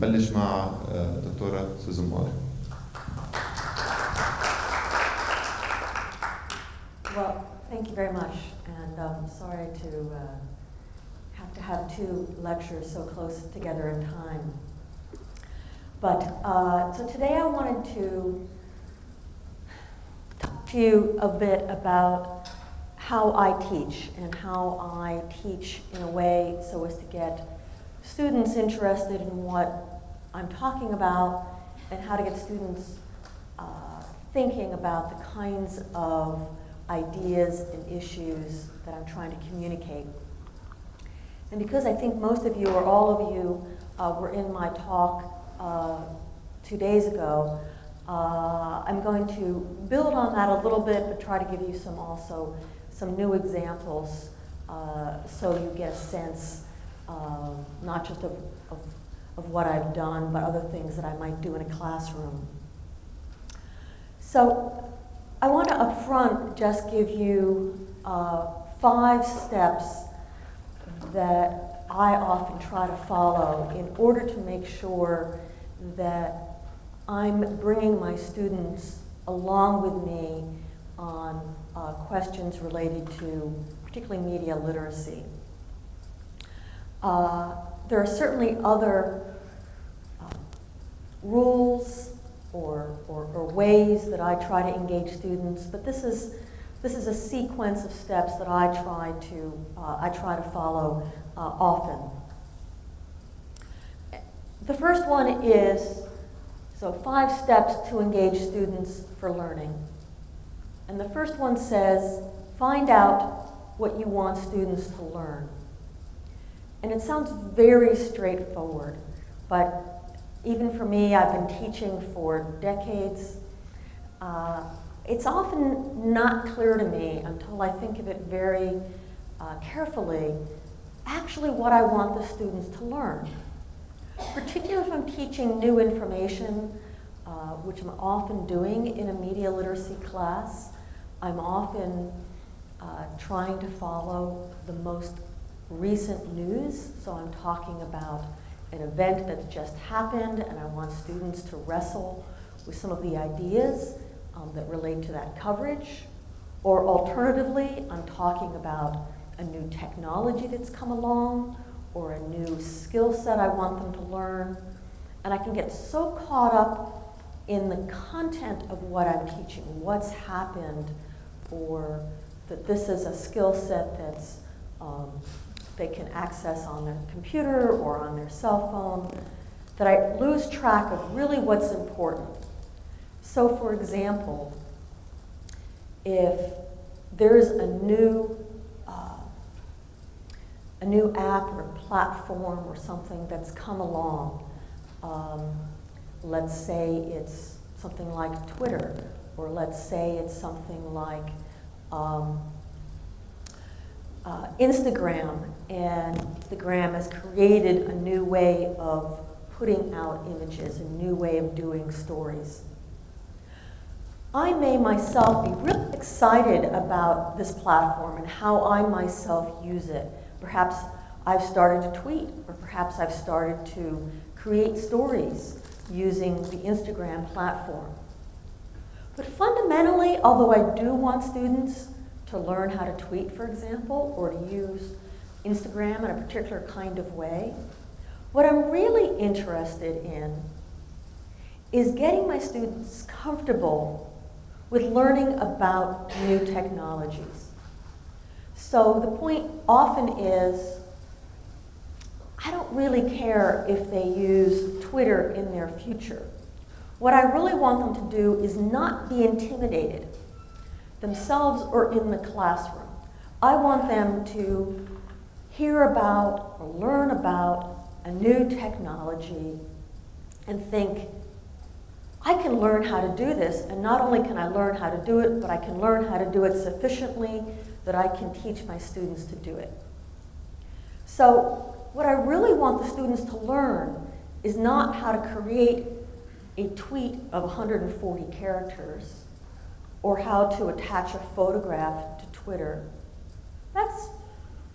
نبلش مع دكتورة سوزان مولر. Well, thank you very much, and I'm sorry to have two lectures so close together in time. But so today I wanted to talk to you a bit about how I teach and how I teach in a way so as to get students interested in what I'm talking about and how to get students thinking about the kinds of ideas and issues that I'm trying to communicate. And because I think most of you, or all of you, were in my talk 2 days ago, I'm going to build on that a little bit, but try to give you some new examples so you get a sense not just of what I've done, but other things that I might do in a classroom. So I want to up front just give you 5 steps that I often try to follow in order to make sure that I'm bringing my students along with me on questions related to particularly media literacy. There are certainly other rules or ways that I try to engage students, but this is a sequence of steps that I try to follow often. The first one is 5 steps to engage students for learning, and the first one says find out what you want students to learn. And it sounds very straightforward, but even for me, I've been teaching for decades. It's often not clear to me until I think of it very carefully, actually what I want the students to learn. Particularly if I'm teaching new information, which I'm often doing in a media literacy class. I'm often trying to follow the most recent news, so I'm talking about an event that's just happened, and I want students to wrestle with some of the ideas that relate to that coverage. Or alternatively, I'm talking about a new technology that's come along, or a new skill set I want them to learn. And I can get so caught up in the content of what I'm teaching, what's happened, or that this is a skill set that's they can access on their computer or on their cell phone, that I lose track of really what's important. So for example, if there's a new app or platform or something that's come along, let's say it's something like Twitter, or let's say it's something like Instagram, and Instagram has created a new way of putting out images, a new way of doing stories. I may myself be really excited about this platform and how I myself use it. Perhaps I've started to tweet, or perhaps I've started to create stories using the Instagram platform. But fundamentally, although I do want students to learn how to tweet, for example, or to use Instagram in a particular kind of way, what I'm really interested in is getting my students comfortable with learning about new technologies. So the point often is, I don't really care if they use Twitter in their future. What I really want them to do is not be intimidated, themselves or in the classroom. I want them to hear about or learn about a new technology and think, I can learn how to do this, and not only can I learn how to do it, but I can learn how to do it sufficiently that I can teach my students to do it. So what I really want the students to learn is not how to create a tweet of 140 characters, or how to attach a photograph to Twitter. That's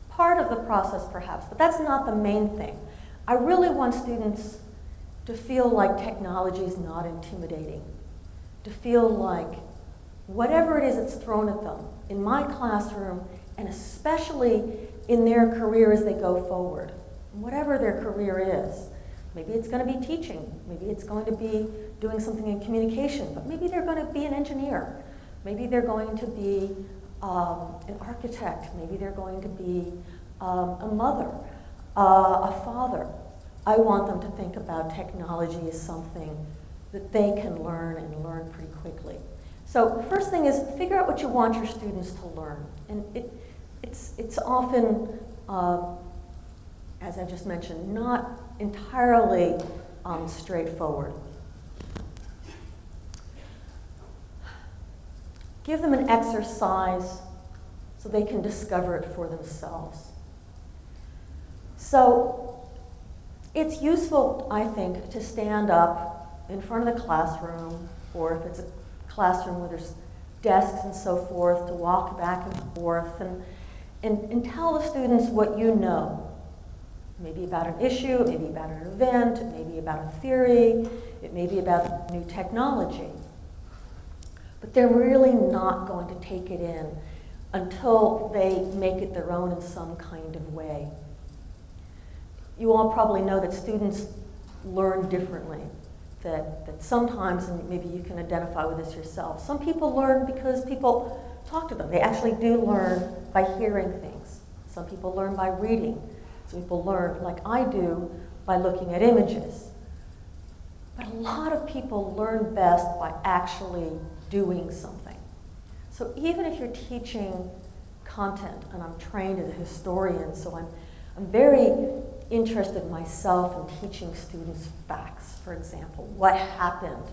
part of the process perhaps, but that's not the main thing. I really want students to feel like technology is not intimidating, to feel like whatever it is that's thrown at them in my classroom, and especially in their career as they go forward, whatever their career is. Maybe it's going to be teaching, maybe it's going to be doing something in communication, but maybe they're going to be an engineer, maybe they're going to be an architect, maybe they're going to be a mother, a father. I want them to think about technology as something that they can learn and learn pretty quickly. So the first thing is figure out what you want your students to learn. And it's often, as I just mentioned, not entirely straightforward. Give them an exercise so they can discover it for themselves. So it's useful, I think, to stand up in front of the classroom, or if it's a classroom where there's desks and so forth, to walk back and forth and tell the students what you know. Maybe about an issue, maybe about an event, maybe about a theory, it may be about new technology. But they're really not going to take it in until they make it their own in some kind of way. You all probably know that students learn differently, that sometimes, and maybe you can identify with this yourself, some people learn because people talk to them. They actually do learn by hearing things. Some people learn by reading. Some people learn, like I do, by looking at images. But a lot of people learn best by actually doing something. So even if you're teaching content, and I'm trained as a historian, so I'm very interested myself in teaching students facts, for example, what happened.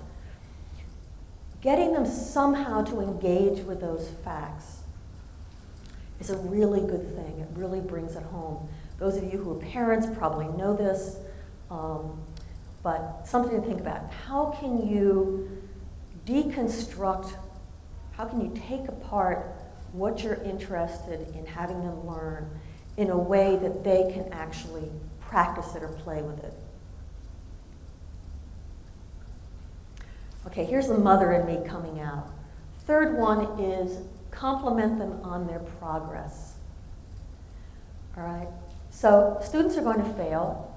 Getting them somehow to engage with those facts is a really good thing. It really brings it home. Those of you who are parents probably know this, but something to think about. How can you deconstruct, how can you take apart what you're interested in having them learn in a way that they can actually practice it or play with it? Okay, here's the mother in me coming out. Third one is compliment them on their progress. All right? So students are going to fail.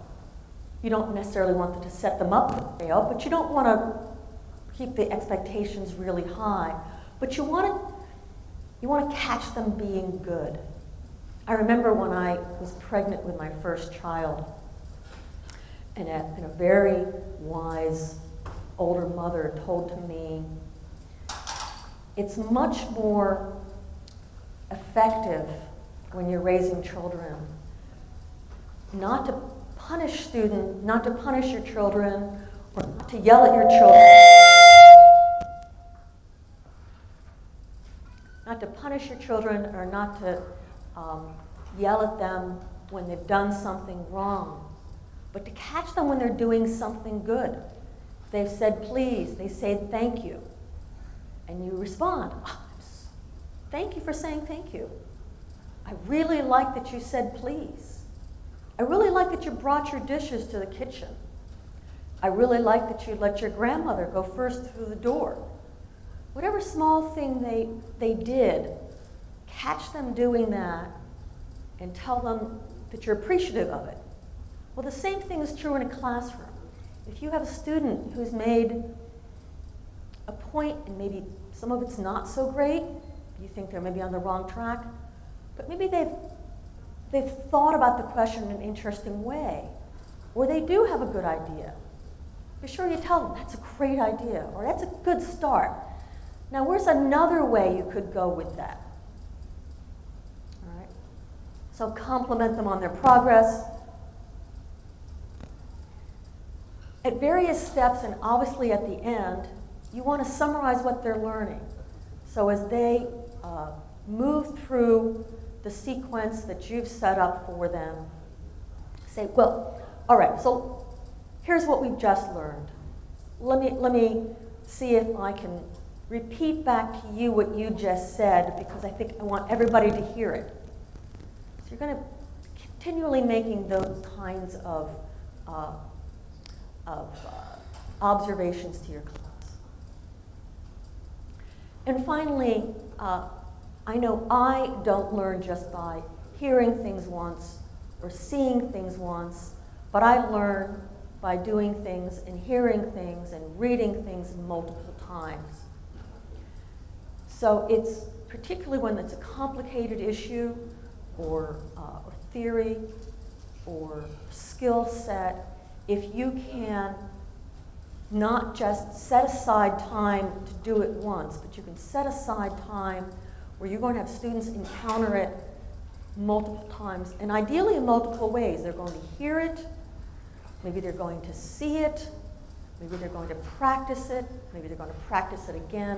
You don't necessarily want them to set them up to fail, but you don't want to keep the expectations really high. But you want to catch them being good. I remember when I was pregnant with my first child, and a very wise older mother told to me, it's much more effective when you're raising children not to punish your children, or not to yell at your children. Not to punish your children, or not to yell at them when they've done something wrong, but to catch them when they're doing something good. They've said please, they say thank you, and you respond, oh, thank you for saying thank you. I really like that you said please. I really like that you brought your dishes to the kitchen. I really like that you let your grandmother go first through the door. Whatever small thing they did, catch them doing that and tell them that you're appreciative of it. Well, the same thing is true in a classroom. If you have a student who's made a point, and maybe some of it's not so great, you think they're maybe on the wrong track, but maybe they've thought about the question in an interesting way, or they do have a good idea. Be sure you tell them, that's a great idea, or that's a good start. Now, where's another way you could go with that? All right? So compliment them on their progress. At various steps, and obviously at the end, you want to summarize what they're learning. So as they move through the sequence that you've set up for them, say, well, all right, so here's what we've just learned. Let me see if I can repeat back to you what you just said, because I think I want everybody to hear it. So you're going to continually making those kinds of observations to your class. And finally, I know I don't learn just by hearing things once or seeing things once, but I learn by doing things and hearing things and reading things multiple times. So it's particularly when it's a complicated issue or theory or skill set, if you can not just set aside time to do it once, but you can set aside time where you're going to have students encounter it multiple times, and ideally in multiple ways. They're going to hear it, maybe they're going to see it, maybe they're going to practice it, maybe they're going to practice it again,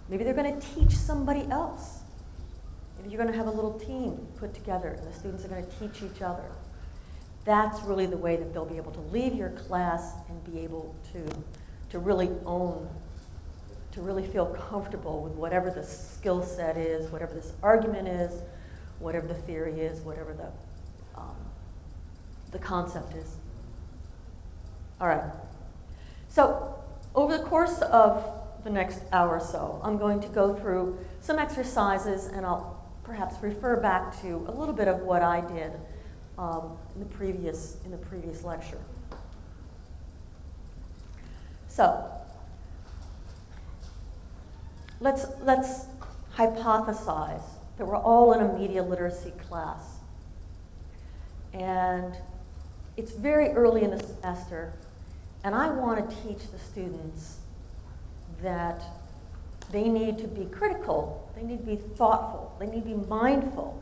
maybe they're going to teach somebody else. Maybe you're going to have a little team put together and the students are going to teach each other. That's really the way that they'll be able to leave your class and be able to really own, to really feel comfortable with whatever the skill set is, whatever this argument is, whatever the theory is, whatever the concept is. All right. So over the course of the next hour or so, I'm going to go through some exercises, and I'll perhaps refer back to a little bit of what I did in the previous lecture. So let's hypothesize that we're all in a media literacy class, and it's very early in the semester, and I want to teach the students that they need to be critical, they need to be thoughtful, they need to be mindful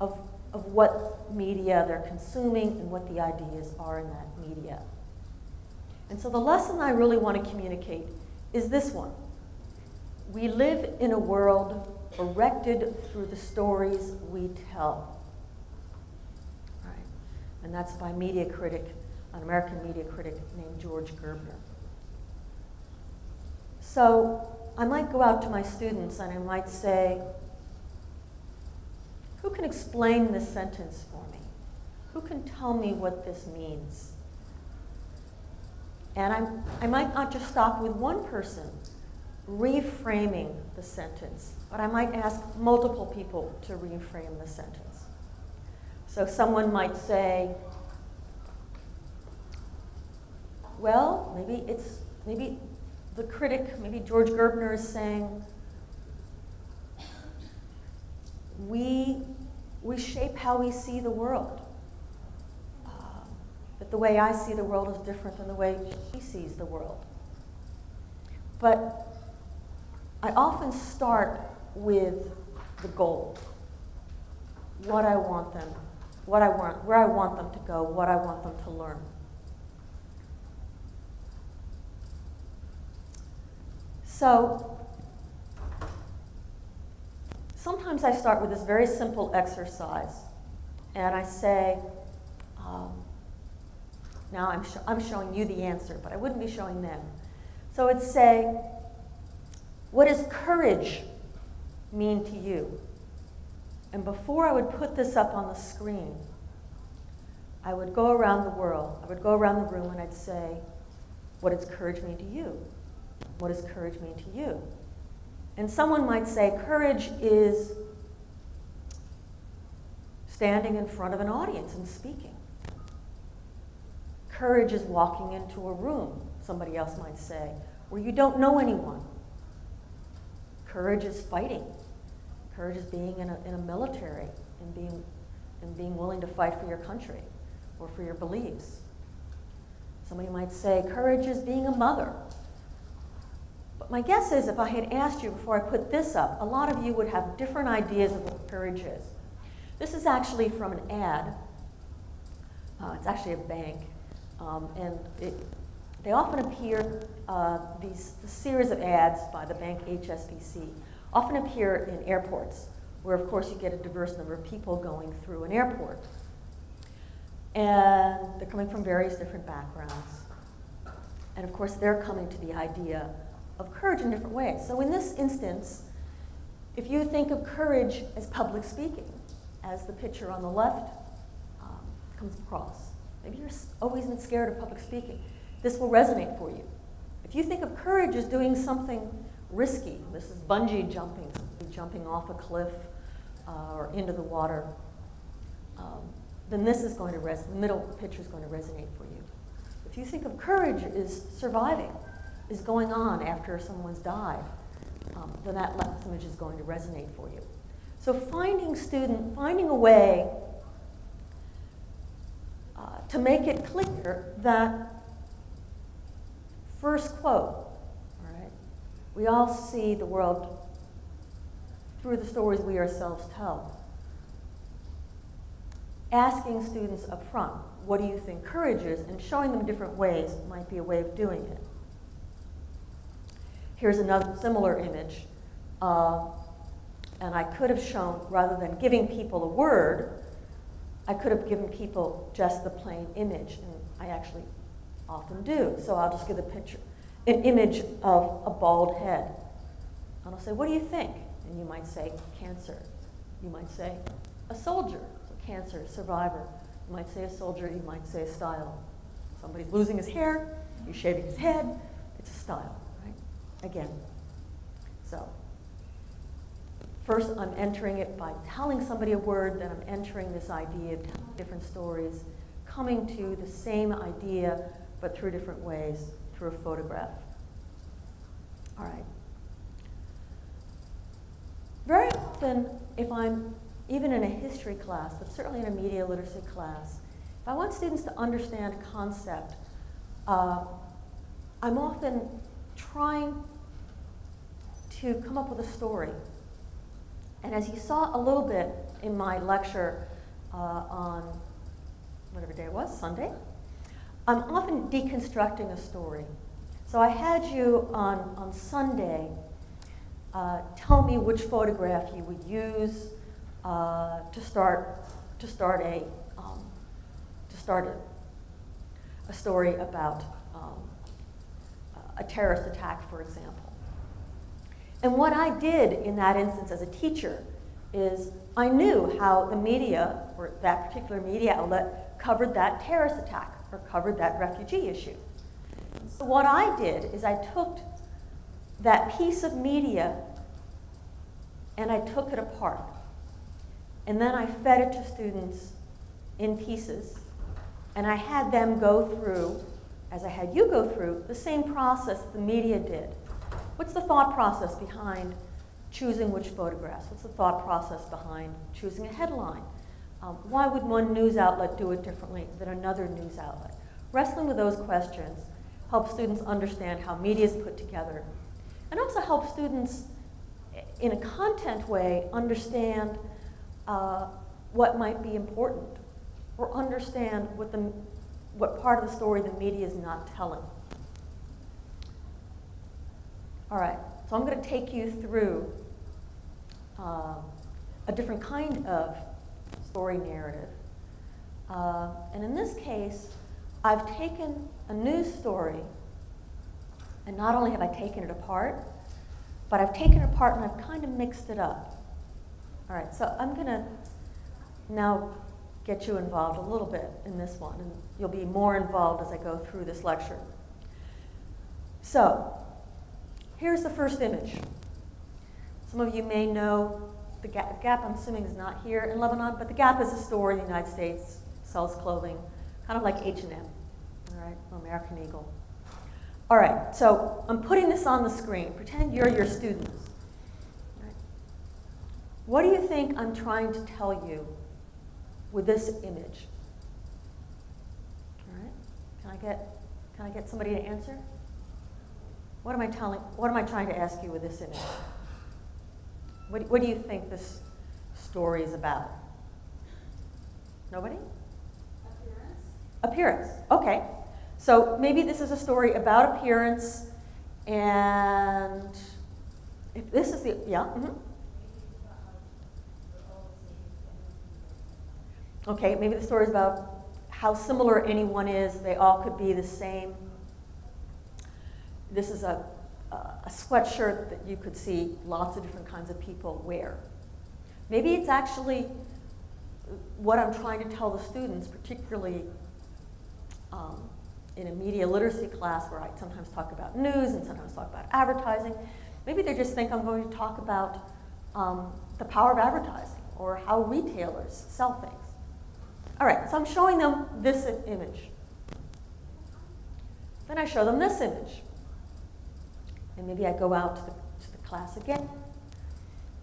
of what media they're consuming and what the ideas are in that media. And so the lesson I really want to communicate is this one. We live in a world erected through the stories we tell. All right. And that's by media critic, an American media critic named George Gerbner. So I might go out to my students and I might say, who can explain this sentence for me? Who can tell me what this means? And I might not just stop with one person reframing the sentence, but I might ask multiple people to reframe the sentence. So someone might say, well, maybe the critic, maybe George Gerbner is saying, we shape how we see the world. But the way I see the world is different than the way he sees the world. But I often start with the goal. What I want them, where I want them to go, what I want them to learn. So sometimes I start with this very simple exercise, and I say, now I'm showing you the answer, but I wouldn't be showing them. So it'd say, what does courage mean to you? And before I would put this up on the screen, I would go around the world, I would go around the room and I'd say, what does courage mean to you? What does courage mean to you? And someone might say, courage is standing in front of an audience and speaking. Courage is walking into a room, somebody else might say, where you don't know anyone. Courage is fighting. Courage is being in a military and being willing to fight for your country or for your beliefs. Somebody might say, courage is being a mother. But my guess is if I had asked you before I put this up, a lot of you would have different ideas of what courage is. This is actually from an ad. It's actually a bank. They often appear, the series of ads by the bank HSBC often appear in airports, where of course you get a diverse number of people going through an airport. And they're coming from various different backgrounds. And of course they're coming to the idea of courage in different ways. So in this instance, if you think of courage as public speaking, as the picture on the left comes across, Maybe you're always been scared of public speaking. This will resonate for you. If you think of courage as doing something risky, this is bungee jumping, jumping off a cliff or into the water, then this is going to the middle picture is going to resonate for you. If you think of courage as surviving, is going on after someone's died, then that last image is going to resonate for you. So finding a way to make it clear that first quote, all right, we all see the world through the stories we ourselves tell. Asking students up front, what do you think courage is, and showing them different ways might be a way of doing it. Here's another similar image. And I could have shown, rather than giving people a word, I could have given people just the plain image, and I actually often do. So I'll just give a picture, an image of a bald head. And I'll say, what do you think? And you might say, cancer. You might say, a soldier. So cancer, survivor. You might say a soldier, you might say a style. Somebody's losing his hair, he's shaving his head, it's a style, right? Again. So first I'm entering it by telling somebody a word, then I'm entering this idea of telling different stories, coming to the same idea, but through different ways, through a photograph. All right. Very often, if I'm even in a history class, but certainly in a media literacy class, if I want students to understand a concept, I'm often trying to come up with a story. And as you saw a little bit in my lecture on whatever day it was, Sunday, I'm often deconstructing a story. So I had you on Sunday tell me which photograph you would use to start a story about a terrorist attack, for example. And what I did in that instance as a teacher is I knew how the media, or that particular media outlet, covered that terrorist attack or covered that refugee issue. So what I did is I took that piece of media and I took it apart. And then I fed it to students in pieces. And I had them go through, as I had you go through, the same process the media did. What's the thought process behind choosing which photographs? What's the thought process behind choosing a headline? Why would one news outlet do it differently than another news outlet? Wrestling with those questions helps students understand how media is put together, and also helps students, in a content way, understand what might be important, or understand what part of the story the media is not telling. All right, so I'm going to take you through a different kind of story narrative. And in this case, I've taken a news story, and not only have I taken it apart, but I've taken it apart and I've kind of mixed it up. All right, so I'm going to now get you involved a little bit in this one, and you'll be more involved as I go through this lecture. So, here's the first image. Some of you may know the Gap, I'm assuming, is not here in Lebanon, but the Gap is a store in the United States, sells clothing, kind of like H&M, all right, or American Eagle. All right, so I'm putting this on the screen. Pretend you're your students. All right. What do you think I'm trying to tell you with this image? All right, can I get somebody to answer? What am I trying to ask you with this image? What do you think this story is about? Nobody? Appearance, okay. So maybe this is a story about appearance, and if this is the, yeah? Mm-hmm. Okay, maybe the story is about how similar anyone is. They all could be the same. This is a sweatshirt that you could see lots of different kinds of people wear. Maybe it's actually what I'm trying to tell the students, particularly in a media literacy class where I sometimes talk about news and sometimes talk about advertising. Maybe they just think I'm going to talk about the power of advertising or how retailers sell things. All right, so I'm showing them this image. Then I show them this image. And maybe I go out to the class again.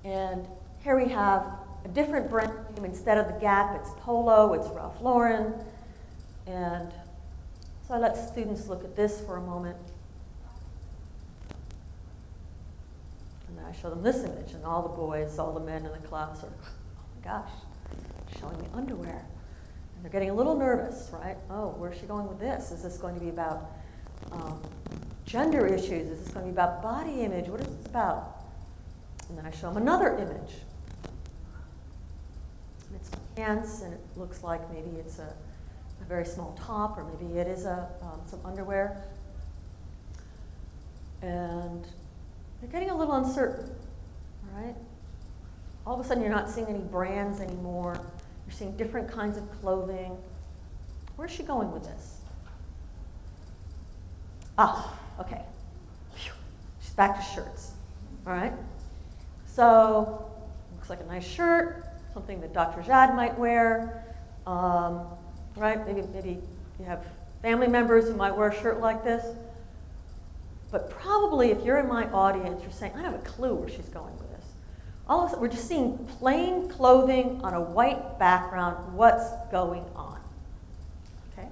And here we have a different brand name. Instead of the Gap, it's Polo, it's Ralph Lauren. And so I let students look at this for a moment. And then I show them this image, and all the boys, all the men in the class are, oh my gosh, showing me underwear. And they're getting a little nervous, right? Oh, where's she going with this? Is this going to be about gender issues? Is this going to be about body image? What is this about? And then I show them another image. And it's pants, and it looks like maybe it's a very small top, or maybe it is some underwear. And they're getting a little uncertain, all right? All of a sudden, you're not seeing any brands anymore. You're seeing different kinds of clothing. Where's she going with this? Ah, okay. Phew. She's back to shirts, all right? So, looks like a nice shirt, something that Dr. Jad might wear, right? Maybe you have family members who might wear a shirt like this. But probably if you're in my audience, you're saying, I don't have a clue where she's going with this. All of a sudden, we're just seeing plain clothing on a white background. What's going on? Okay?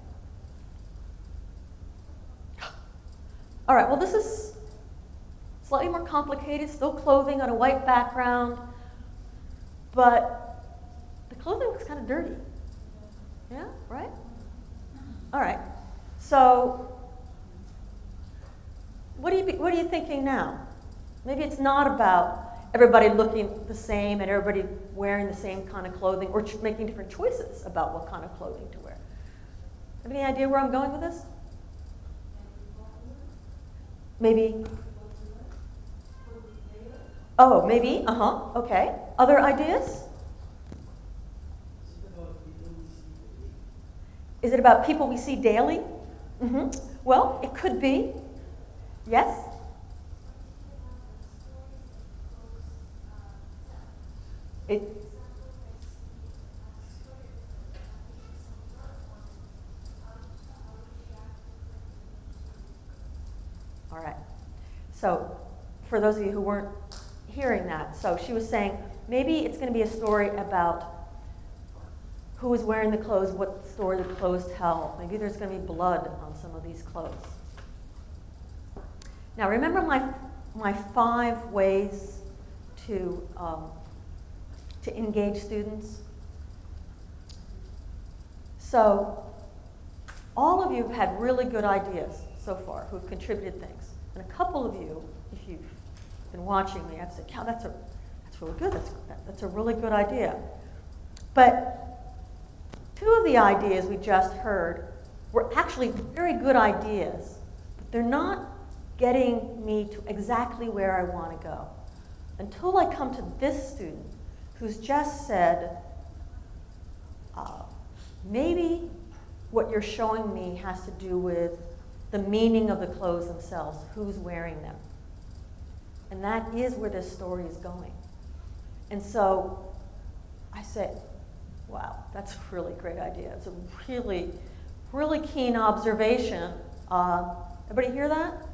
All right, well, this is slightly more complicated, still clothing on a white background, but the clothing looks kind of dirty. Yeah, right? All right, so what are you thinking now? Maybe it's not about everybody looking the same and everybody wearing the same kind of clothing or making different choices about what kind of clothing to wear. Have any idea where I'm going with this? Maybe. Oh, maybe, okay. Other ideas? Is it about people we see daily? Well, it could be. Yes? All right. So for those of you who weren't hearing that, so she was saying maybe it's going to be a story about who is wearing the clothes, what story the clothes tell. Maybe there's going to be blood on some of these clothes. Now remember my 5 ways to engage students? So all of you have had really good ideas so far who've contributed things. And a couple of you, if you've been watching me, I've said, Cal, that's really good. That's a really good idea. But 2 of the ideas we just heard were actually very good ideas, but they're not getting me to exactly where I want to go. Until I come to this student who's just said, maybe what you're showing me has to do with the meaning of the clothes themselves, who's wearing them. And that is where this story is going. And so I said, wow, that's a really great idea. It's a really, really keen observation. Everybody hear that?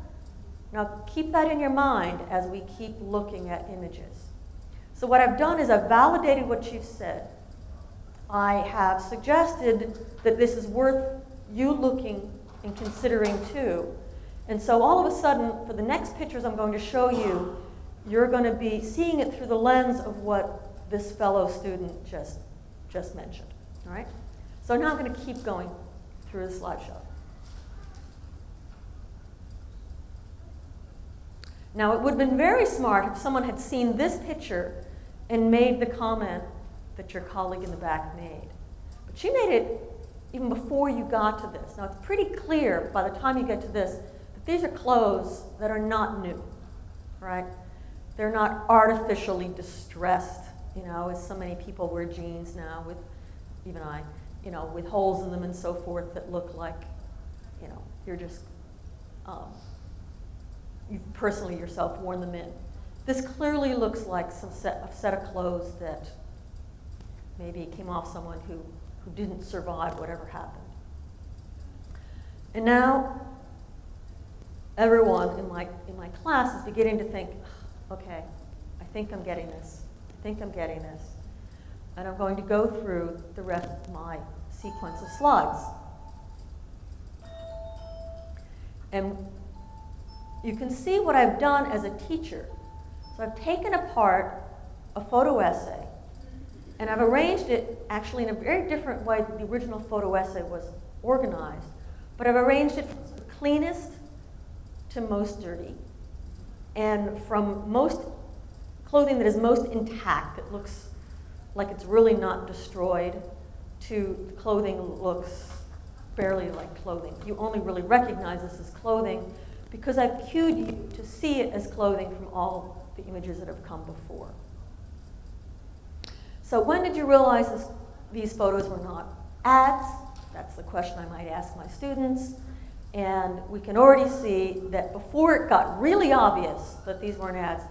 Now keep that in your mind as we keep looking at images. So what I've done is I've validated what you've said. I have suggested that this is worth you looking and considering too. And so all of a sudden, for the next pictures I'm going to show you, you're going to be seeing it through the lens of what this fellow student just mentioned. All right? So now I'm going to keep going through the slideshow. Now, it would have been very smart if someone had seen this picture and made the comment that your colleague in the back made. But she made it even before you got to this. Now, it's pretty clear by the time you get to this that these are clothes that are not new, right? They're not artificially distressed, as so many people wear jeans now with, even I, with holes in them and so forth that look like you know, you're just, you've personally yourself worn them in. This clearly looks like a set of clothes that maybe came off someone who didn't survive whatever happened. And now, everyone in my class is beginning to think, okay, I think I'm getting this. I think I'm getting this. And I'm going to go through the rest of my sequence of slides. And you can see what I've done as a teacher. So I've taken apart a photo essay, and I've arranged it actually in a very different way than the original photo essay was organized. But I've arranged it from the cleanest to most dirty, and from most clothing that is most intact, that looks like it's really not destroyed, to clothing that looks barely like clothing. You only really recognize this as clothing because I've cued you to see it as clothing from all the images that have come before. So when did you realize these photos were not ads? That's the question I might ask my students. And we can already see that before it got really obvious that these weren't ads,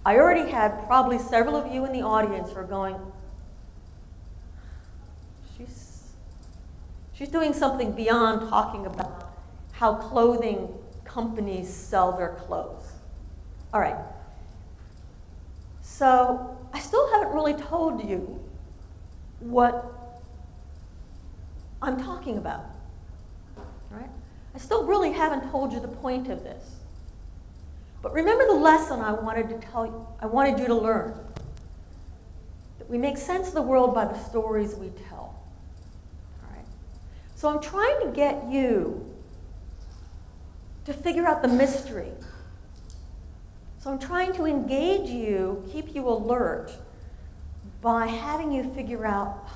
I already had probably several of you in the audience who are going, she's doing something beyond talking about how clothing companies sell their clothes. All right. So I still haven't really told you what I'm talking about. All right? I still really haven't told you the point of this. But remember the lesson I wanted to tell you, I wanted you to learn. That we make sense of the world by the stories we tell. All right? So I'm trying to get you to figure out the mystery. So I'm trying to engage you, keep you alert, by having you figure out,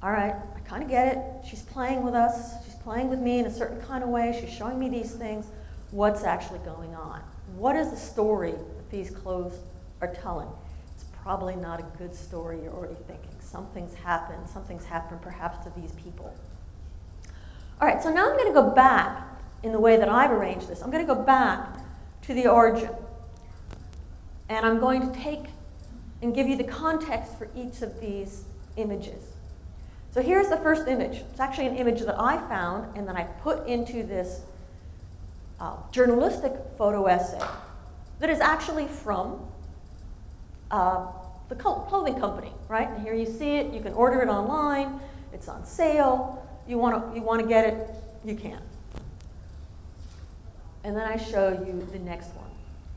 all right, I kind of get it. She's playing with us. She's playing with me in a certain kind of way. She's showing me these things. What's actually going on? What is the story that these clothes are telling? It's probably not a good story, you're already thinking. Something's happened perhaps to these people. All right, so now I'm going to go back in the way that I've arranged this. I'm going to go back to the origin. And I'm going to take and give you the context for each of these images. So here's the first image. It's actually an image that I found and then I put into this journalistic photo essay that is actually from the clothing company, right? And here you see it. You can order it online. It's on sale. You want to get it, you can. And then I show you the next one.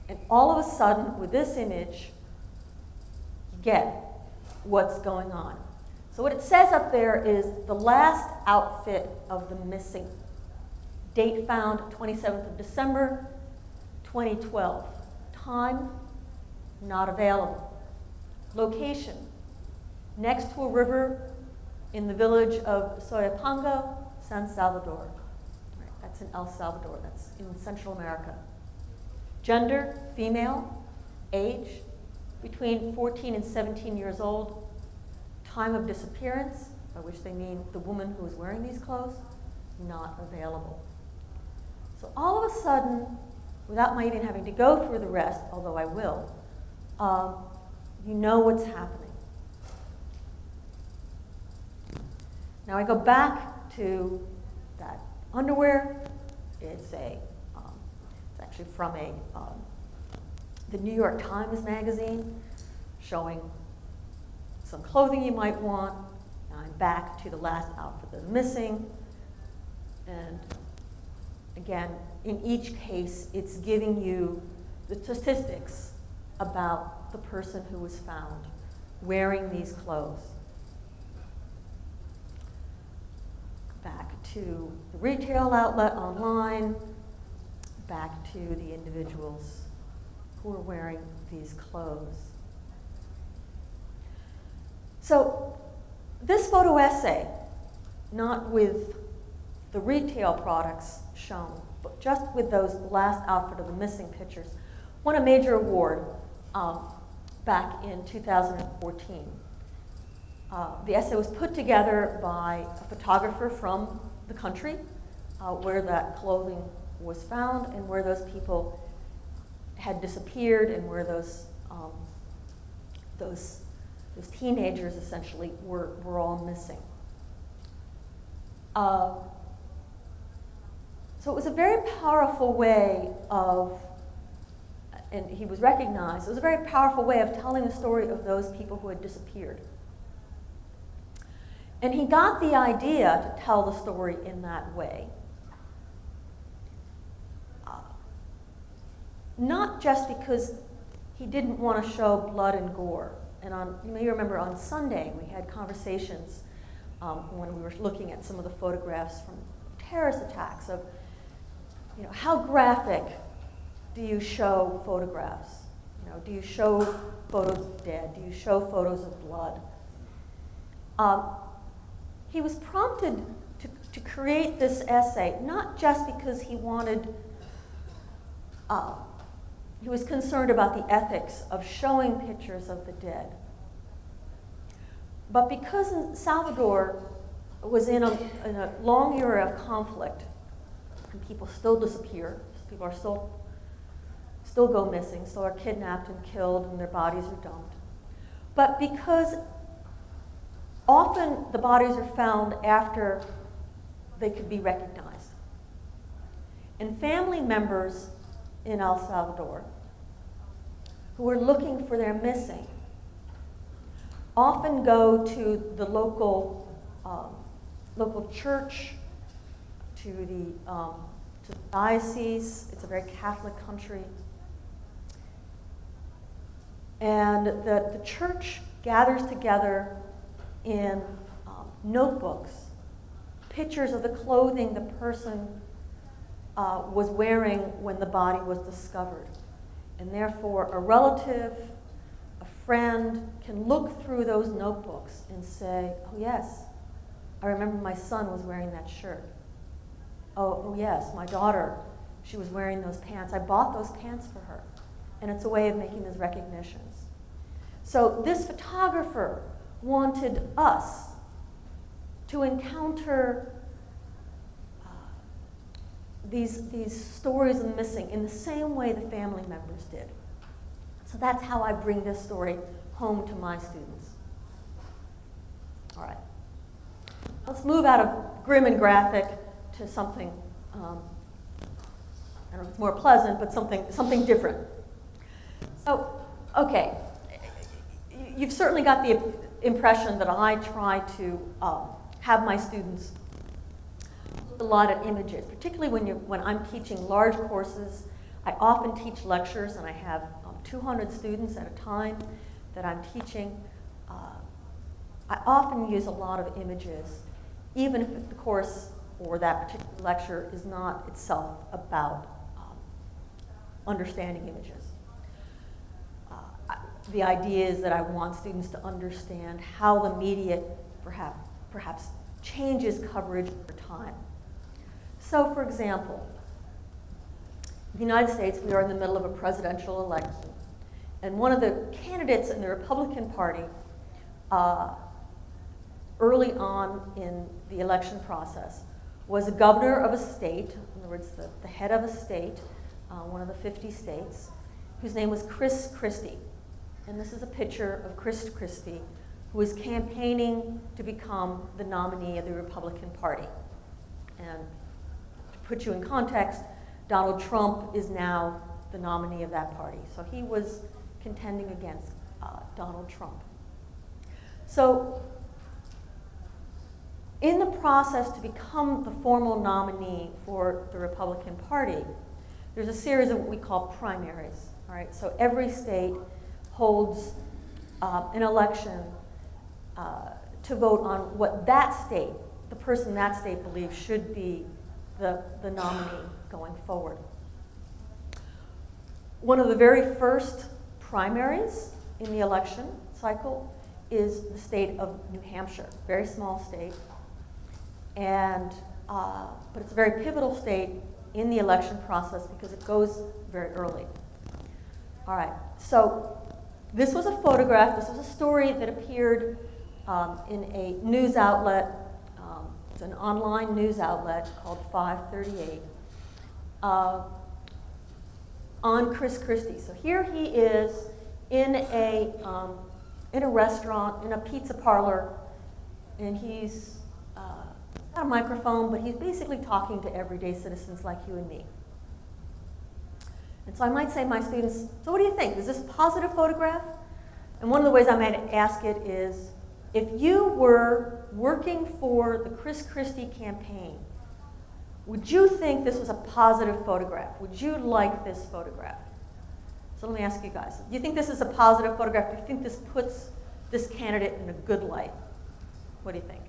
And all of a sudden, with this image, you get what's going on. So what it says up there is the last outfit of the missing. Date found 27th of December, 2012. Time, not available. Location, next to a river in the village of Soyapango, San Salvador. Right, that's in El Salvador, that's in Central America. Gender, female. Age, between 14 and 17 years old. Time of disappearance, by which they mean the woman who was wearing these clothes, not available. So all of a sudden, without my even having to go through the rest, although I will, you know what's happening. Now I go back to that underwear. It's actually from the New York Times magazine, showing some clothing you might want. Now I'm back to the last outfit that's missing. And again, in each case, it's giving you the statistics about the person who was found wearing these clothes. Back to the retail outlet online, back to the individuals who are wearing these clothes. So this photo essay, not with the retail products shown, but just with those last outfit of the missing pictures, won a major award back in 2014. The essay was put together by a photographer from the country, where that clothing was found and where those people had disappeared and where those teenagers essentially were all missing. So it was a very powerful way of, and he was recognized, it was a very powerful way of telling the story of those people who had disappeared. And he got the idea to tell the story in that way. Not just because he didn't want to show blood and gore. And you may remember on Sunday we had conversations when we were looking at some of the photographs from terrorist attacks of, how graphic do you show photographs? Do you show photos of dead? Do you show photos of blood? He was prompted to create this essay, not just because he wanted, he was concerned about the ethics of showing pictures of the dead, but because Salvador was in a long era of conflict, and people still disappear, people are still go missing, still are kidnapped and killed, and their bodies are dumped. But because often the bodies are found after they could be recognized. And family members in El Salvador who are looking for their missing often go to the local church, to the diocese. It's a very Catholic country. And the church gathers together in notebooks pictures of the clothing the person was wearing when the body was discovered. And therefore, a relative, a friend can look through those notebooks and say, oh yes, I remember my son was wearing that shirt. Oh yes, my daughter, she was wearing those pants. I bought those pants for her. And it's a way of making those recognitions. So this photographer wanted us to encounter these stories of the missing in the same way the family members did. So that's how I bring this story home to my students. All right. Let's move out of grim and graphic to something, I don't know if it's more pleasant, but something different. So, okay, you've certainly got the impression that I try to have my students look a lot at images, particularly when I'm teaching large courses. I often teach lectures, and I have 200 students at a time that I'm teaching. I often use a lot of images, even if the course or that particular lecture is not itself about understanding images. The idea is that I want students to understand how the media perhaps changes coverage over time. So, for example, in the United States, we are in the middle of a presidential election. And one of the candidates in the Republican Party, early on in the election process, was a governor of a state, in other words, the head of a state, one of the 50 states, whose name was Chris Christie. And this is a picture of Chris Christie, who is campaigning to become the nominee of the Republican Party. And to put you in context, Donald Trump is now the nominee of that party. So he was contending against Donald Trump. So in the process to become the formal nominee for the Republican Party, there's a series of what we call primaries. All right? So every state holds an election to vote on what that state, the person in that state believes should be the nominee going forward. One of the very first primaries in the election cycle is the state of New Hampshire, very small state, and but it's a very pivotal state in the election process because it goes very early. All right, so this was a photograph, this was a story that appeared in a news outlet. It's an online news outlet called 538, on Chris Christie. So here he is in a restaurant, in a pizza parlor, and he's got a microphone, but he's basically talking to everyday citizens like you and me. And so I might say to my students, so what do you think? Is this a positive photograph? And one of the ways I might ask it is, if you were working for the Chris Christie campaign, would you think this was a positive photograph? Would you like this photograph? So let me ask you guys, do you think this is a positive photograph? Do you think this puts this candidate in a good light? What do you think?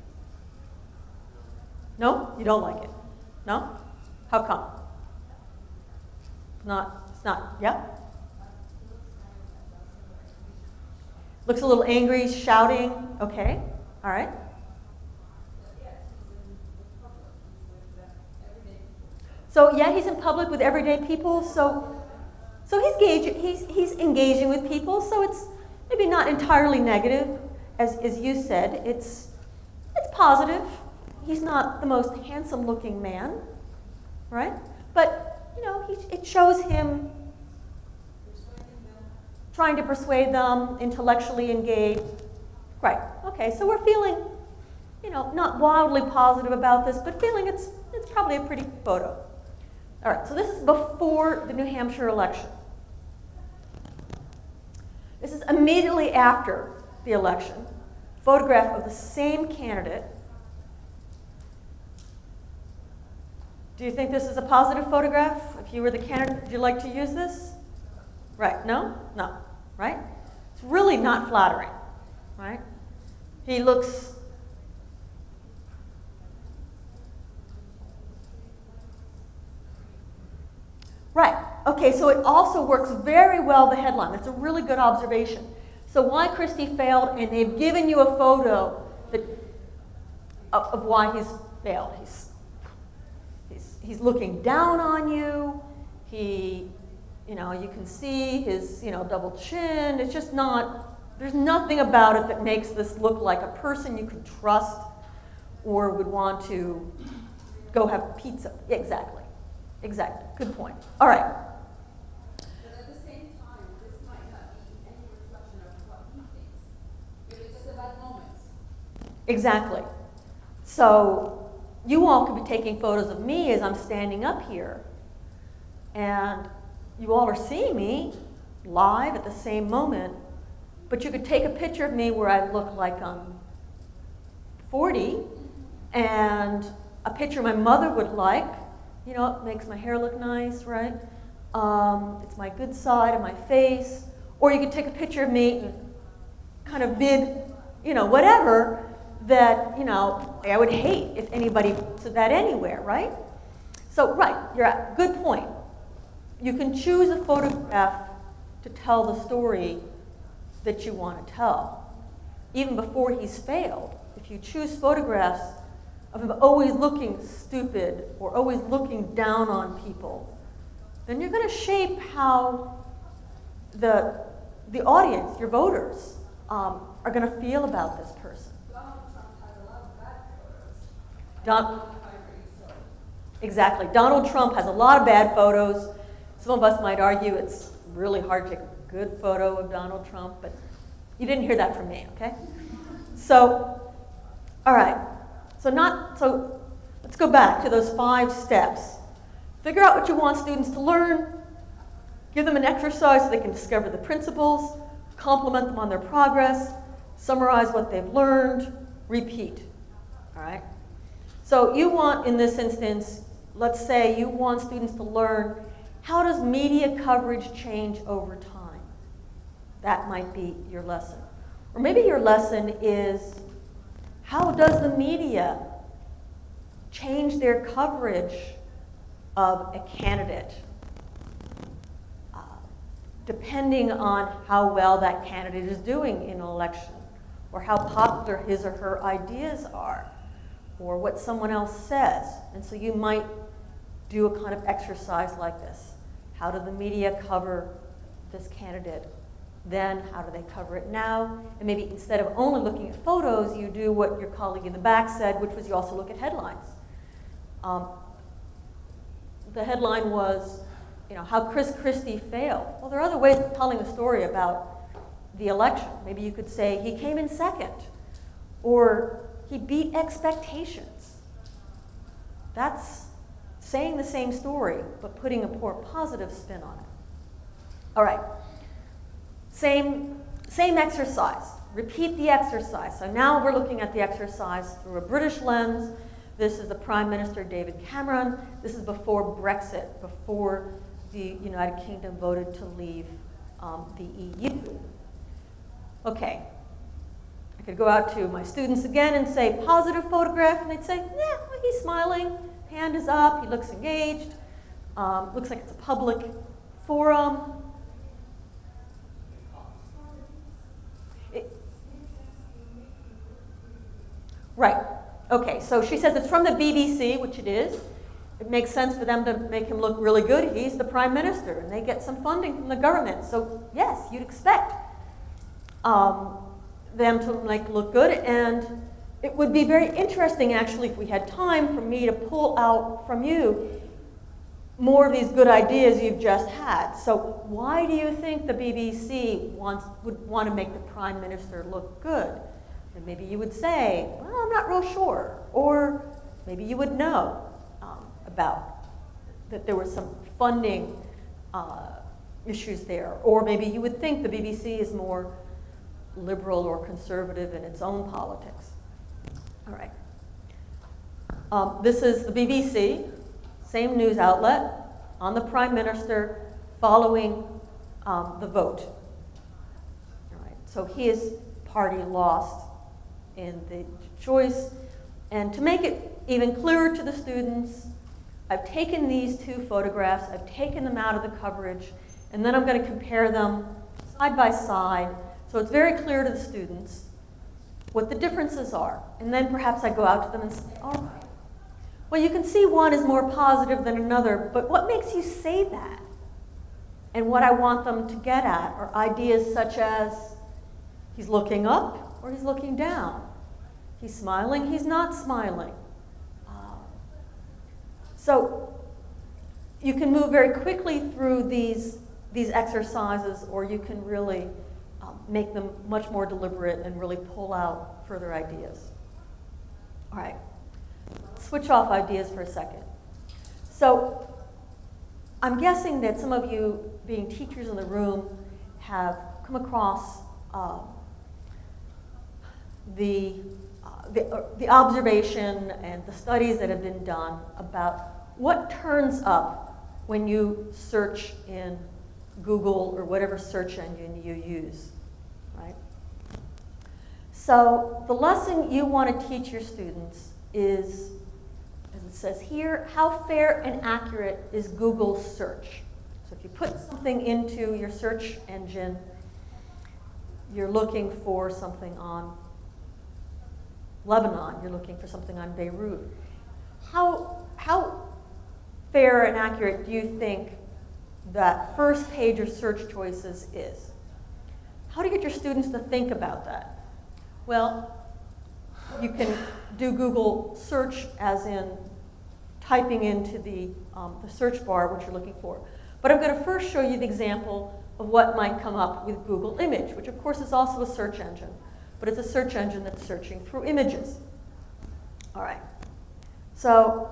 No? You don't like it? No? How come? It's not, yeah? Looks a little angry, shouting. Okay, all right. So yeah, he's in public with everyday people. So he's engaging with people. So it's maybe not entirely negative, as you said. It's positive. He's not the most handsome-looking man, right? But you know, it shows him trying to persuade them, intellectually engaged. Right, okay, so we're feeling, you know, not wildly positive about this, but feeling it's probably a pretty photo. All right, so this is before the New Hampshire election. This is immediately after the election. Photograph of the same candidate. Do you think this is a positive photograph? If you were the candidate, would you like to use this? Right, no? No, right? It's really not flattering, right? He looks, right, okay, so it also works very well, the headline. That's a really good observation. So why Christie failed, and they've given you a photo of why he's failed. He's looking down on you. You know, you can see his, you know, double chin. It's just not, there's nothing about it that makes this look like a person you could trust or would want to go have pizza. Exactly. Exactly. Good point. All right. But at the same time, this might not be any reflection of what he thinks. Maybe it's just a bad moment. Exactly. So you all could be taking photos of me as I'm standing up here, and you all are seeing me live at the same moment, but you could take a picture of me where I look like I'm 40, and a picture my mother would like. You know, it makes my hair look nice, right? It's my good side of my face. Or you could take a picture of me kind of mid, you know, whatever, that, you know, I would hate if anybody said that anywhere, right? So, right, you're at, good point. You can choose a photograph to tell the story that you want to tell. Even before he's failed, if you choose photographs of him always looking stupid or always looking down on people, then you're going to shape how the audience, your voters, are going to feel about this person. Donald Trump has a lot of bad photos. Exactly. Donald Trump has a lot of bad photos. Some of us might argue it's really hard to take a good photo of Donald Trump, but you didn't hear that from me, okay? So, all right. So let's go back to those 5 steps. Figure out what you want students to learn. Give them an exercise so they can discover the principles. Compliment them on their progress. Summarize what they've learned. Repeat. All right? So you want, in this instance, let's say you want students to learn, how does media coverage change over time? That might be your lesson. Or maybe your lesson is, how does the media change their coverage of a candidate depending on how well that candidate is doing in an election, or how popular his or her ideas are, or what someone else says. And so you might do a kind of exercise like this. How do the media cover this candidate then how do they cover it now? And maybe instead of only looking at photos, you do what your colleague in the back said, which was you also look at headlines. The headline was, how Chris Christie failed. Well, there are other ways of telling a story about the election. Maybe you could say he came in second, or he beat expectations. That's saying the same story, but putting a more positive spin on it. All right, same exercise. Repeat the exercise. So now we're looking at the exercise through a British lens. This is the Prime Minister, David Cameron. This is before Brexit, before the United Kingdom voted to leave the EU. Okay, I could go out to my students again and say, positive photograph, and they'd say, yeah, well, he's smiling, hand is up, he looks engaged, looks like it's a public forum. Right. Okay, so she says it's from the BBC, which it is. It makes sense for them to make him look really good. He's the Prime Minister, and they get some funding from the government. So yes, you'd expect them to look good. And it would be very interesting, actually, if we had time, for me to pull out from you more of these good ideas you've just had. So why do you think the BBC would want to make the Prime Minister look good? And maybe you would say, well, I'm not real sure. Or maybe you would know about that there was some funding issues there. Or maybe you would think the BBC is more liberal or conservative in its own politics. All right. This is the BBC, same news outlet, on the Prime Minister following the vote. All right. So his party lost in the choice. And to make it even clearer to the students, I've taken these two photographs, I've taken them out of the coverage, and then I'm going to compare them side by side so it's very clear to the students what the differences are. And then perhaps I go out to them and say, all right, well, you can see one is more positive than another, but what makes you say that? And what I want them to get at are ideas such as he's looking up or he's looking down. He's smiling, he's not smiling. So you can move very quickly through these exercises, or you can really make them much more deliberate and really pull out further ideas. All right, switch off ideas for a second. So I'm guessing that some of you, being teachers in the room, have come across the observation and the studies that have been done about what turns up when you search in Google or whatever search engine you use, right? So the lesson you want to teach your students is, as it says here, how fair and accurate is Google's search? So if you put something into your search engine, you're looking for something on Lebanon, you're looking for something on Beirut. How fair and accurate do you think that first page of search choices is? How do you get your students to think about that? Well, you can do Google search as in typing into the search bar what you're looking for. But I'm going to first show you the example of what might come up with Google Image, which of course is also a search engine. But it's a search engine that's searching through images. All right. So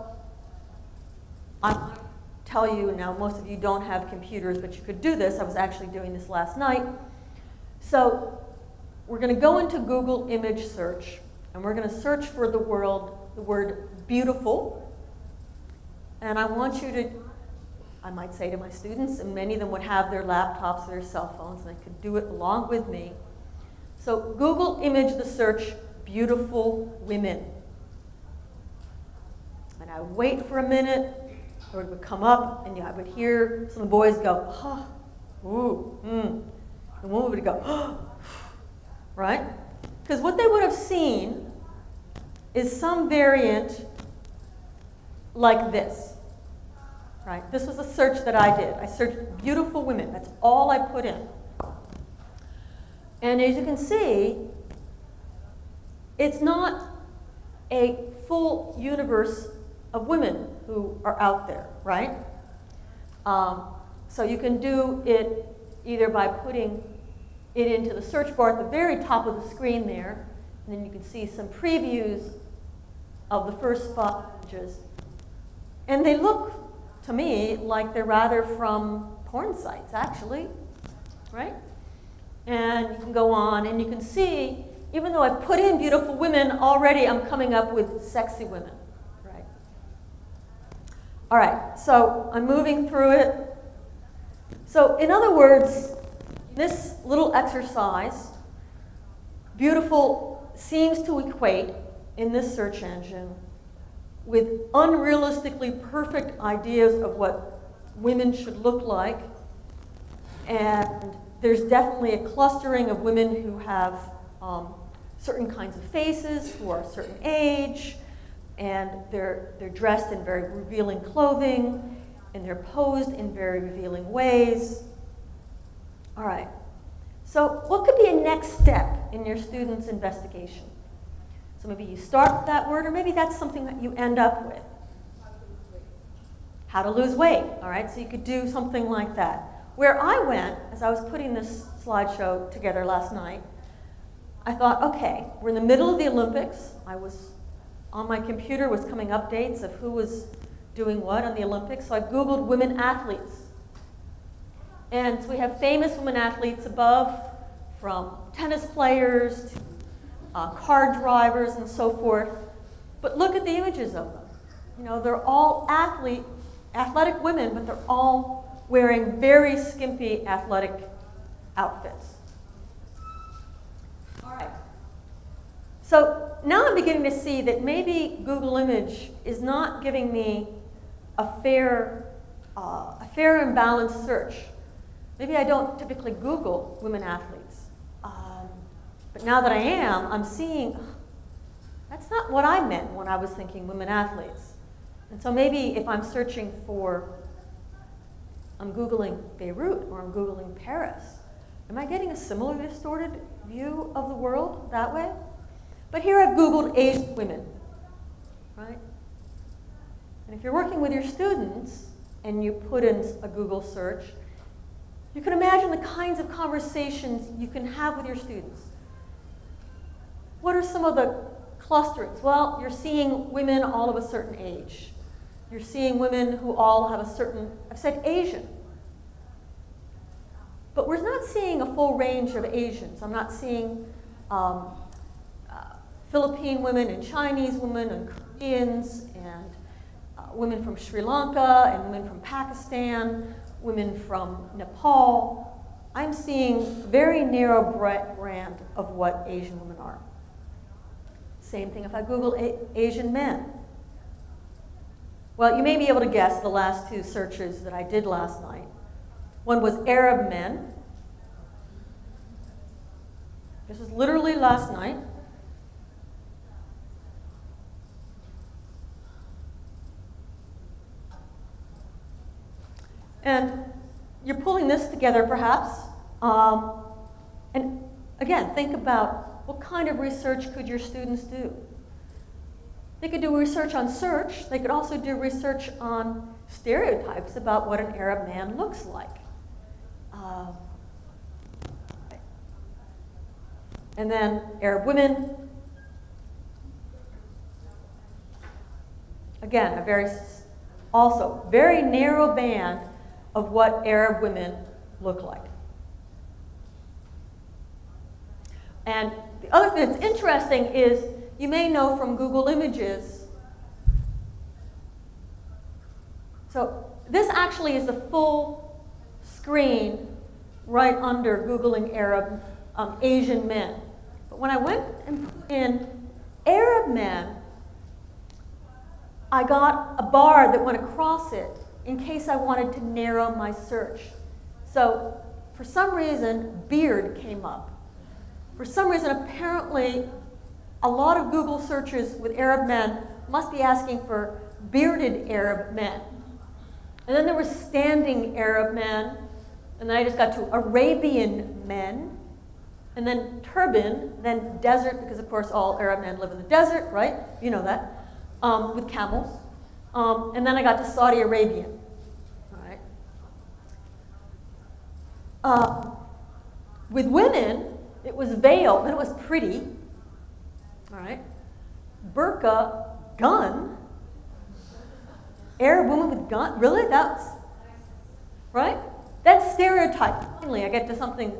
I'll tell you now, most of you don't have computers, but you could do this. I was actually doing this last night. So we're going to go into Google Image Search, and we're going to search for the word beautiful. And I want you to, I might say to my students, and many of them would have their laptops or their cell phones, and they could do it along with me. So Google image the search, beautiful women. And I would wait for a minute, or it would come up, and I would hear some boys go, oh, ooh, and one would go, oh, right? Because what they would have seen is some variant like this, right? This was a search that I did. I searched beautiful women. That's all I put in. And as you can see, it's not a full universe of women who are out there, right? So you can do it either by putting it into the search bar at the very top of the screen there, and then you can see some previews of the first 5 images. And they look, to me, like they're rather from porn sites, actually, right? And you can go on, and you can see, even though I put in beautiful women, already I'm coming up with sexy women, right? All right, so I'm moving through it. So in other words, this little exercise, beautiful seems to equate in this search engine with unrealistically perfect ideas of what women should look like. And there's definitely a clustering of women who have certain kinds of faces, who are a certain age, and they're dressed in very revealing clothing, and they're posed in very revealing ways. All right, so what could be a next step in your student's investigation? So maybe you start with that word, or maybe that's something that you end up with. How to lose weight, all right? So you could do something like that. Where I went, as I was putting this slideshow together last night, I thought, okay, we're in the middle of the Olympics. I was on my computer, was coming updates of who was doing what on the Olympics, so I Googled women athletes. And so we have famous women athletes above, from tennis players to car drivers and so forth. But look at the images of them. You know, they're all athletic women, but they're all wearing very skimpy athletic outfits. All right. So now I'm beginning to see that maybe Google Image is not giving me a fair and balanced search. Maybe I don't typically Google women athletes. But now that I am, I'm seeing, that's not what I meant when I was thinking women athletes. And so maybe if I'm searching for, I'm Googling Beirut or I'm Googling Paris, am I getting a similarly distorted view of the world that way? But here I've Googled Asian women, right? And if you're working with your students and you put in a Google search, you can imagine the kinds of conversations you can have with your students. What are some of the clusterings? Well, you're seeing women all of a certain age. You're seeing women who all have a certain, I've said Asian. But we're not seeing a full range of Asians. I'm not seeing Philippine women and Chinese women and Koreans and women from Sri Lanka and women from Pakistan, women from Nepal. I'm seeing a very narrow brand of what Asian women are. Same thing if I Google Asian men. Well, you may be able to guess the last 2 searches that I did last night. One was Arab men. This was literally last night. And you're pulling this together, perhaps. And again, think about what kind of research could your students do? They could do research on search. They could also do research on stereotypes about what an Arab man looks like. And then Arab women. Again, also very narrow band of what Arab women look like. And the other thing that's interesting is you may know from Google Images. So this actually is the full screen right under Googling Asian men. But when I went and put in Arab men, I got a bar that went across it in case I wanted to narrow my search. So for some reason, beard came up. For some reason, apparently, a lot of Google searches with Arab men must be asking for bearded Arab men. And then there were standing Arab men, and then I just got to Arabian men. and then turban, then desert, because of course all Arab men live in the desert, right? You know that, with camels. And then I got to Saudi Arabian, all right? With women, it was veil, then it was pretty, all right? Burqa, gun. Arab woman with gun, really? That's, right? That's stereotype. Finally, I get to something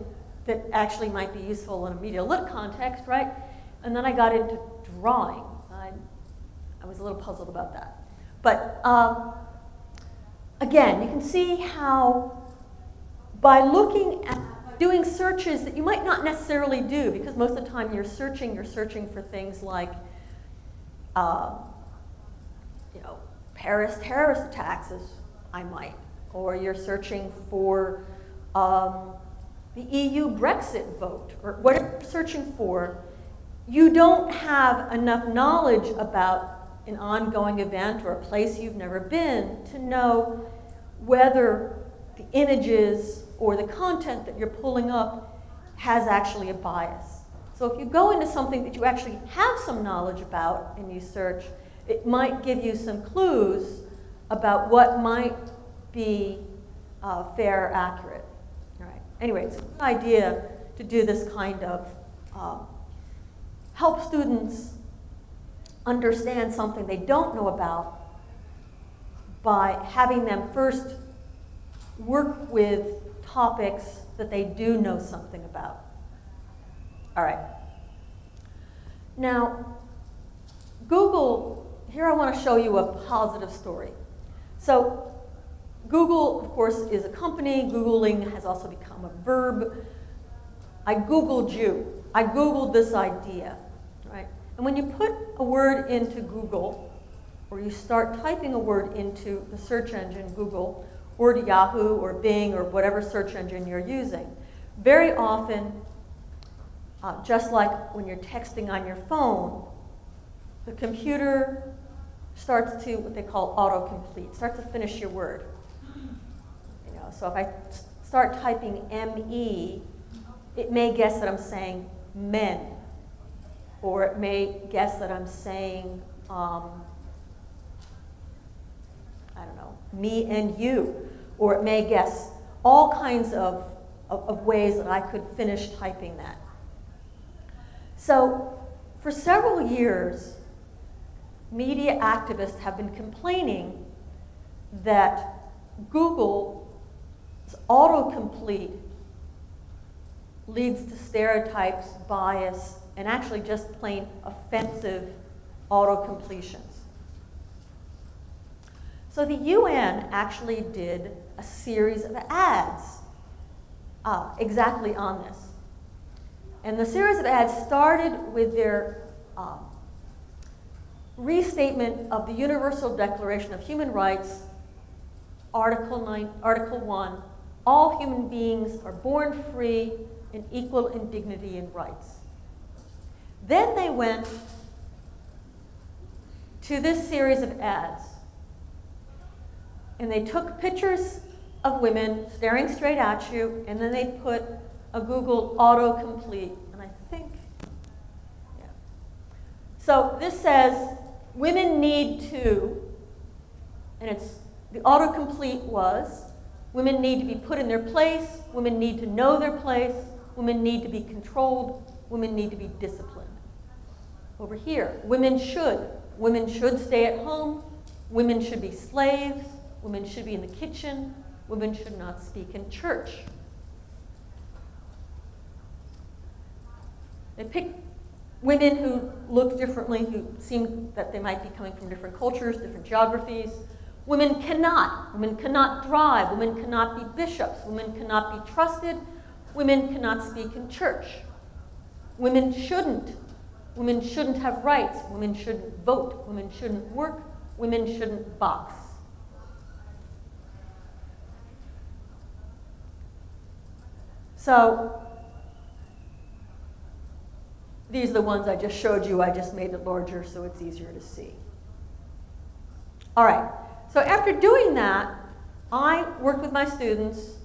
that actually might be useful in a media lit context, right? And then I got into drawing. I was a little puzzled about that. But again, you can see how by looking at doing searches that you might not necessarily do, because most of the time you're searching for things like, Paris terrorist attacks, as I might, or you're searching for the EU Brexit vote, or whatever you're searching for. You don't have enough knowledge about an ongoing event or a place you've never been to know whether the images or the content that you're pulling up has actually a bias. So if you go into something that you actually have some knowledge about and you search, it might give you some clues about what might be fair or accurate. All right. Anyway, it's a good idea to do this kind of help students understand something they don't know about by having them first work with topics that they do know something about. All right. Now, Google, here I want to show you a positive story. So Google, of course, is a company. Googling has also become a verb. I Googled you. I Googled this idea, right? And when you put a word into Google, or you start typing a word into the search engine, Google, or to Yahoo, or Bing, or whatever search engine you're using, very often, just like when you're texting on your phone, the computer starts to, what they call autocomplete, starts to finish your word. So if I start typing M-E, it may guess that I'm saying men, or it may guess that I'm saying, I don't know, me and you, or it may guess all kinds of ways that I could finish typing that. So for several years, media activists have been complaining that Google's autocomplete leads to stereotypes, bias, and actually just plain offensive autocompletions. So the UN actually did a series of ads exactly on this. And the series of ads started with their restatement of the Universal Declaration of Human Rights, Article 1, all human beings are born free and equal in dignity and rights. Then they went to this series of ads, and they took pictures of women staring straight at you, and then they put a Google autocomplete, and I think, yeah. So this says, women need to, and it's, the autocomplete was, women need to be put in their place, women need to know their place, women need to be controlled, women need to be disciplined. Over here, women should stay at home, women should be slaves, women should be in the kitchen, women should not speak in church. They picked women who looked differently, who seemed that they might be coming from different cultures, different geographies. Women cannot drive, women cannot be bishops, women cannot be trusted, women cannot speak in church. Women shouldn't have rights, women shouldn't vote, women shouldn't work, women shouldn't box. So these are the ones I just showed you. I just made it larger so it's easier to see. All right, so after doing that, I worked with my students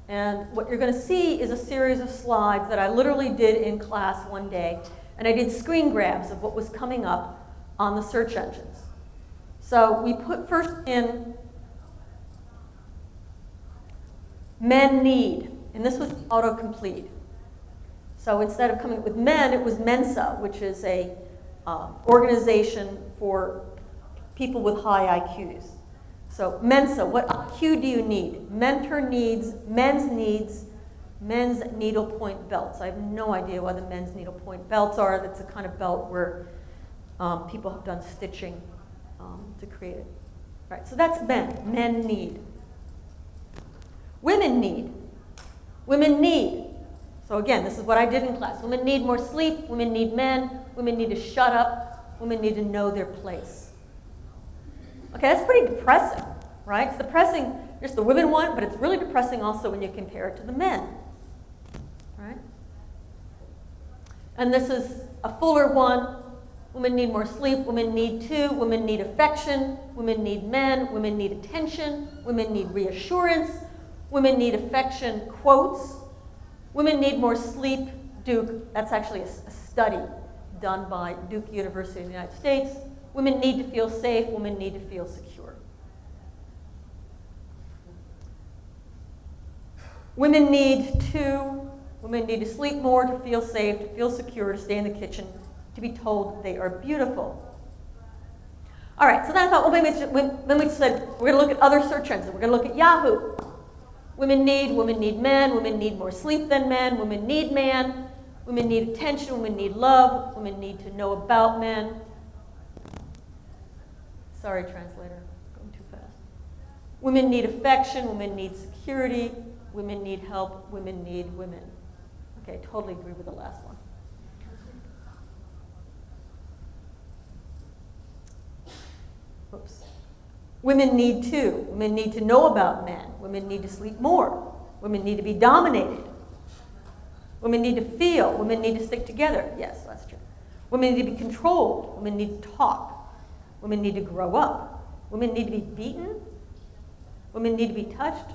And what you're going to see is a series of slides that I literally did in class one day. And I did screen grabs of what was coming up on the search engines. So we put first in men need, and this was autocomplete. So instead of coming up with men, it was Mensa, which is a organization for people with high IQs. So Mensa, what IQ do you need? Mentor needs, men's needlepoint belts. I have no idea what the men's needlepoint belts are. That's a kind of belt where people have done stitching to create it. All right, so that's men need. Women need. Women need. So again, this is what I did in class. Women need more sleep. Women need men. Women need to shut up. Women need to know their place. Okay, that's pretty depressing, right? It's depressing, just the women one, but it's really depressing also when you compare it to the men, right? And this is a fuller one. Women need more sleep. Women need two. Women need affection. Women need men. Women need attention. Women need reassurance. Women need affection, quotes. Women need more sleep, Duke. That's actually a study done by Duke University in the United States. Women need to feel safe. Women need to feel secure. Women need to sleep more, to feel safe, to feel secure, to stay in the kitchen, to be told they are beautiful. All right, so then I thought, well, then we said, we're going to look at other search engines. We're going to look at Yahoo. Women need men, women need more sleep than men, women need man, women need attention, women need love, women need to know about men. Sorry, translator, going too fast. Women need affection, women need security, women need help, women need women. Okay, totally agree with the last one. Oops. Women need to. Women need to know about men. Women need to sleep more. Women need to be dominated. Women need to feel. Women need to stick together. Yes, that's true. Women need to be controlled. Women need to talk. Women need to grow up. Women need to be beaten. Women need to be touched.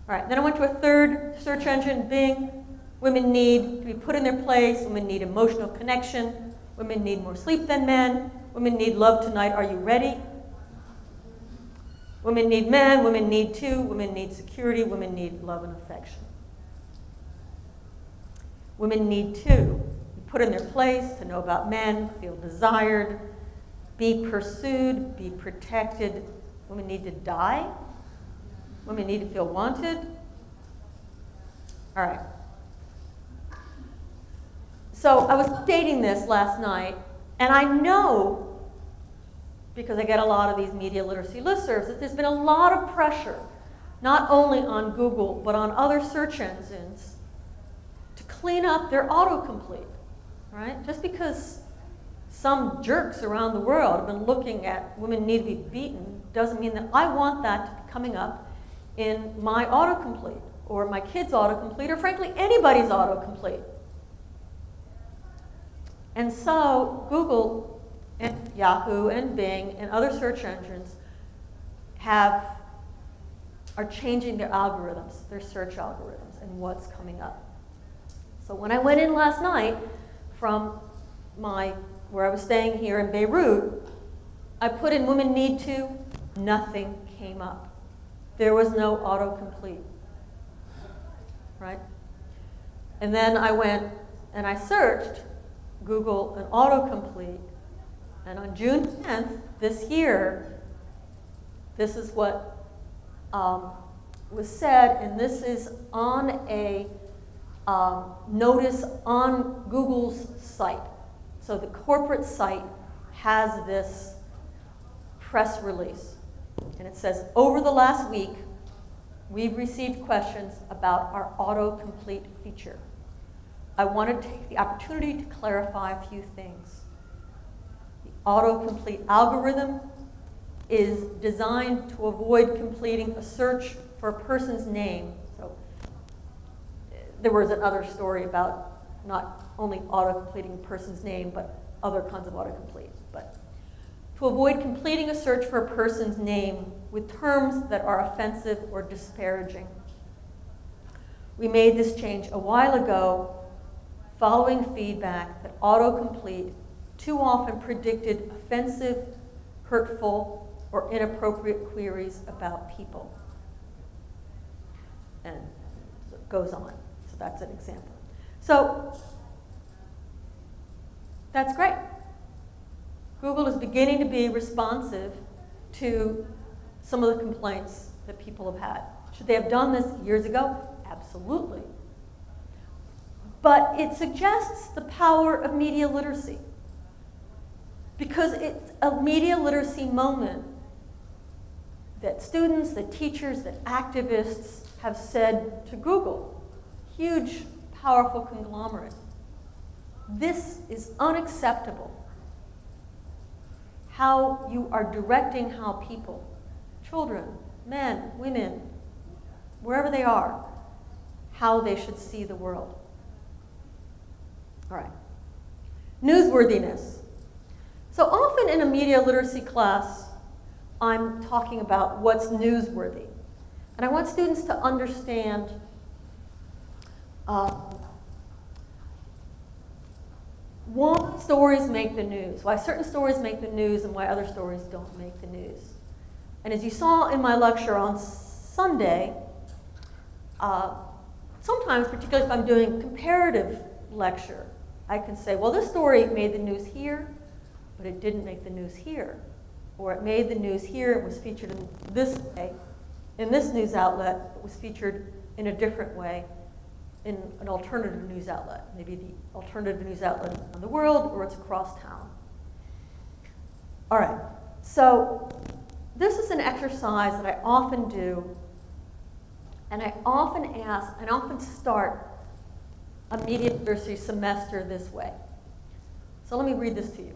All right, then I went to a third search engine, Bing. Women need to be put in their place. Women need emotional connection. Women need more sleep than men. Women need love tonight. Are you ready? Women need men. Women need two. Women need security. Women need love and affection. Women need to be put in their place, to know about men, feel desired, be pursued, be protected. Women need to die. Women need to feel wanted. All right. So I was updating this last night, and I know, because I get a lot of these media literacy listservs, that there's been a lot of pressure, not only on Google, but on other search engines, to clean up their autocomplete, right? Just because some jerks around the world have been looking at women need to be beaten doesn't mean that I want that to be coming up in my autocomplete, or my kid's autocomplete, or frankly, anybody's autocomplete. And so Google and Yahoo and Bing and other search engines are changing their algorithms, their search algorithms, and what's coming up. So when I went in last night from where I was staying here in Beirut, I put in women need to, nothing came up. There was no autocomplete, right? And then I went and I searched Google and autocomplete, and on June 10th this year, this is what was said, and this is on a notice on Google's site. So the corporate site has this press release, and it says, over the last week, we've received questions about our autocomplete feature. I want to take the opportunity to clarify a few things. The autocomplete algorithm is designed to avoid completing a search for a person's name. So there was another story about not only auto-completing a person's name, but other kinds of autocomplete. But to avoid completing a search for a person's name with terms that are offensive or disparaging. We made this change a while ago following feedback that autocomplete too often predicted offensive, hurtful, or inappropriate queries about people. And it goes on. So that's an example. So that's great. Google is beginning to be responsive to some of the complaints that people have had. Should they have done this years ago? Absolutely. But it suggests the power of media literacy, because it's a media literacy moment that students, that teachers, that activists have said to Google, huge, powerful conglomerate, this is unacceptable. How you are directing how people, children, men, women, wherever they are, how they should see the world. All right. Newsworthiness. So often in a media literacy class, I'm talking about what's newsworthy. And I want students to understand why stories make the news, why certain stories make the news and why other stories don't make the news. And as you saw in my lecture on Sunday, sometimes, particularly if I'm doing comparative lecture, I can say, well, this story made the news here, but it didn't make the news here. Or it made the news here, it was featured in this way, in this news outlet, it was featured in a different way in an alternative news outlet. Maybe the alternative news outlet is around the world, or it's across town. All right, so this is an exercise that I often do, and I often ask, and often start a media literacy semester this way. So let me read this to you.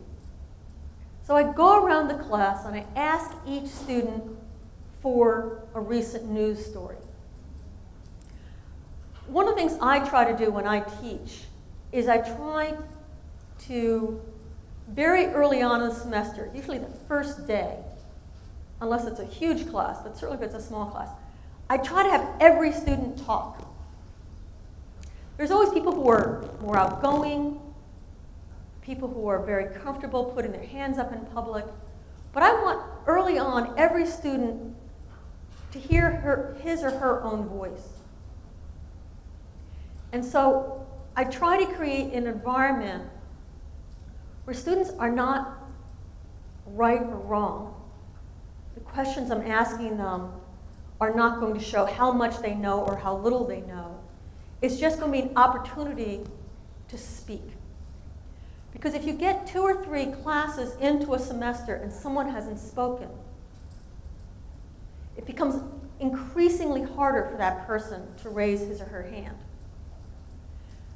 So I go around the class and I ask each student for a recent news story. One of the things I try to do when I teach is I try to, very early on in the semester, usually the first day, unless it's a huge class, but certainly if it's a small class, I try to have every student talk. There's always people who are more outgoing, people who are very comfortable putting their hands up in public, but I want early on every student to hear his or her own voice. And so I try to create an environment where students are not right or wrong. The questions I'm asking them are not going to show how much they know or how little they know. It's just going to be an opportunity to speak. Because if you get 2 or 3 classes into a semester and someone hasn't spoken, it becomes increasingly harder for that person to raise his or her hand.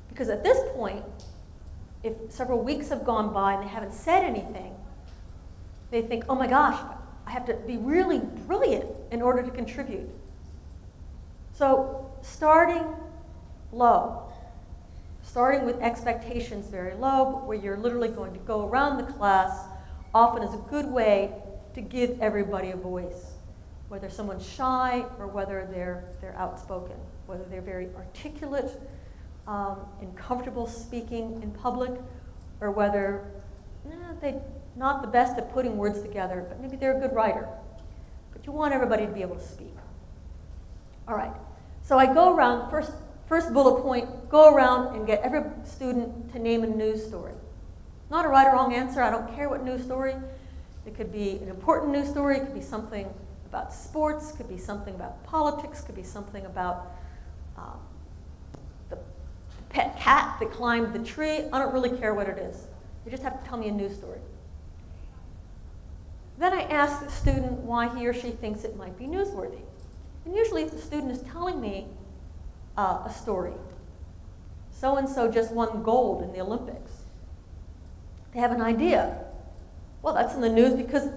Because at this point, if several weeks have gone by and they haven't said anything, they think, oh my gosh, I have to be really brilliant in order to contribute. So starting low, starting with expectations very low, but where you're literally going to go around the class, often is a good way to give everybody a voice, whether someone's shy or whether they're outspoken, whether they're very articulate and comfortable speaking in public, or whether they're not the best at putting words together, but maybe they're a good writer. But you want everybody to be able to speak. All right, so I go around, first bullet point, go around and get every student to name a news story. Not a right or wrong answer, I don't care what news story. It could be an important news story, it could be something about sports, could be something about politics, could be something about the pet cat that climbed the tree. I don't really care what it is. You just have to tell me a news story. Then I ask the student why he or she thinks it might be newsworthy. And usually if the student is telling me a story, so-and-so just won gold in the Olympics, they have an idea. Well, that's in the news because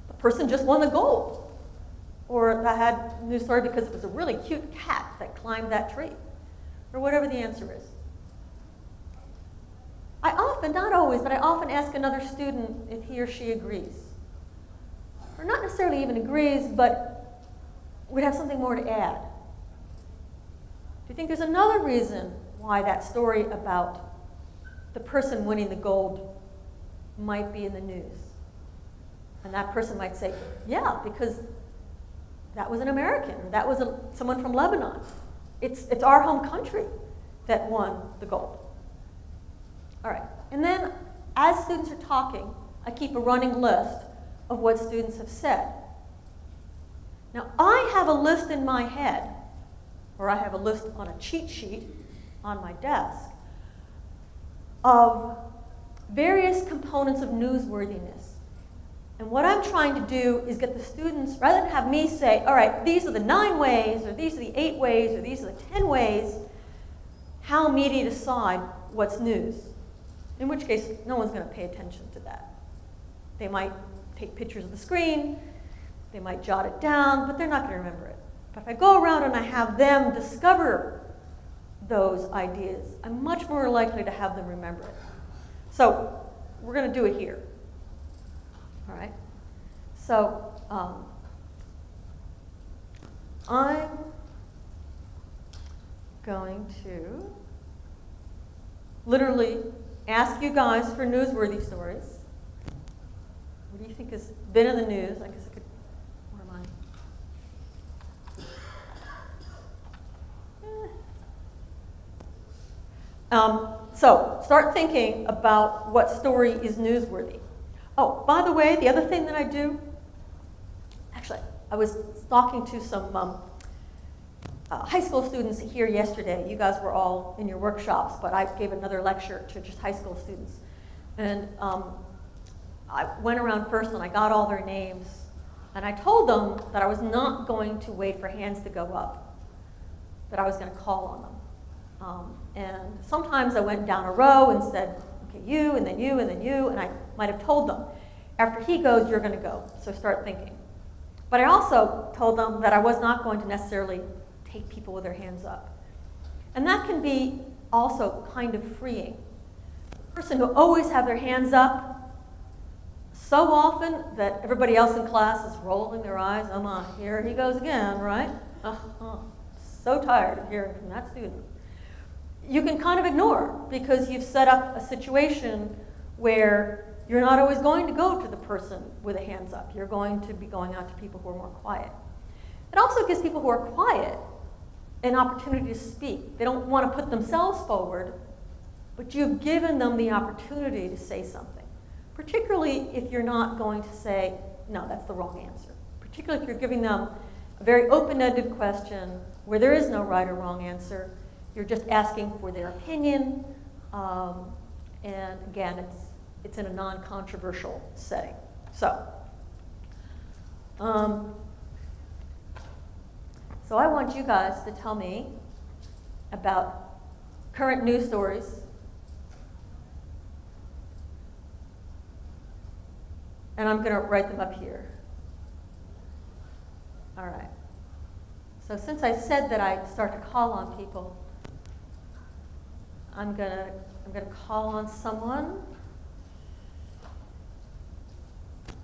the person just won the gold. Or I had a news story because it was a really cute cat that climbed that tree. Or whatever the answer is. I often, not always, but I often ask another student if he or she agrees. Or not necessarily even agrees, but would have something more to add. you think there's another reason why that story about the person winning the gold might be in the news? And that person might say, yeah, because that was an American, or that was someone from Lebanon. It's our home country that won the gold. All right, and then as students are talking, I keep a running list of what students have said. Now, I have a list in my head, or I have a list on a cheat sheet on my desk, of various components of newsworthiness. And what I'm trying to do is get the students, rather than have me say, all right, these are the 9 ways, or these are the 8 ways, or these are the 10 ways, how media decide what's news. In which case, no one's going to pay attention to that. They might take pictures of the screen, they might jot it down, but they're not going to remember it. But if I go around and I have them discover those ideas, I'm much more likely to have them remember it. So we're going to do it here. All right? So I'm going to literally ask you guys for newsworthy stories. What do you think has been in the news? I guess I could, where am I? So start thinking about what story is newsworthy. Oh, by the way, the other thing that I do, actually, I was talking to some high school students here yesterday. You guys were all in your workshops, but I gave another lecture to just high school students. And I went around first and I got all their names. And I told them that I was not going to wait for hands to go up, that I was going to call on them. And sometimes I went down a row and said, okay, you, and then you, and then you, and I might have told them, after he goes, you're going to go, so start thinking. But I also told them that I was not going to necessarily take people with their hands up. And that can be also kind of freeing. The person who always have their hands up so often that everybody else in class is rolling their eyes, here he goes again, right? So tired of hearing from that student. You can kind of ignore because you've set up a situation where you're not always going to go to the person with a hands up. You're going to be going out to people who are more quiet. It also gives people who are quiet an opportunity to speak. They don't want to put themselves forward, but you've given them the opportunity to say something. Particularly if you're not going to say, no, that's the wrong answer. Particularly if you're giving them a very open-ended question where there is no right or wrong answer. You're just asking for their opinion, and again, it's in a non-controversial setting. So I want you guys to tell me about current news stories, and I'm going to write them up here. All right. So since I said that I'd start to call on people, I'm gonna call on someone.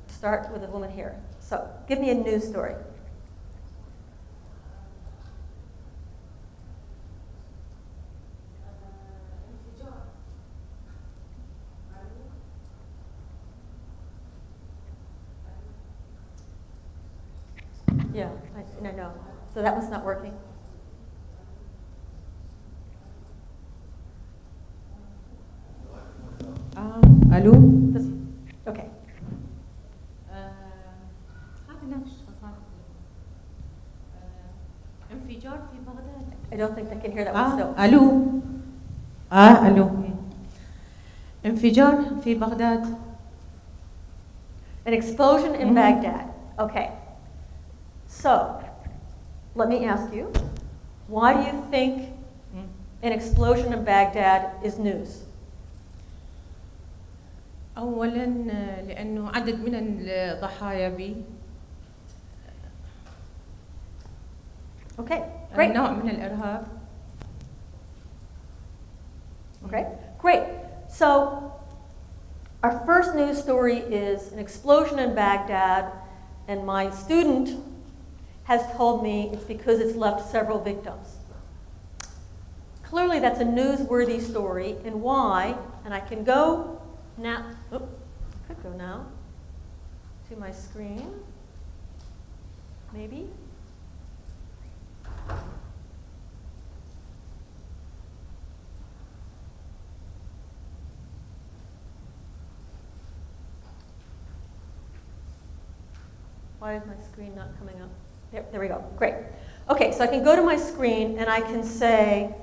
Start with a woman here. So give me a news story. Yeah, I know. So that one's not working. الو Okay. هذا نفس انفجار في بغداد. I don't think they can hear that one still. الو الو انفجار في بغداد. An explosion in Baghdad. Okay. So, let me ask you, why do you think an explosion in Baghdad is news? اولا لانه عدد من الضحايا به Okay, great. نوع من الارهاب. Okay, great. So, our first news story is an explosion in Baghdad, and my student has told me it's because it's left several victims. Clearly that's a newsworthy story, and why? And I can go now, I could go now to my screen, maybe. Why is my screen not coming up? There we go, great. Okay, so I can go to my screen and I can say,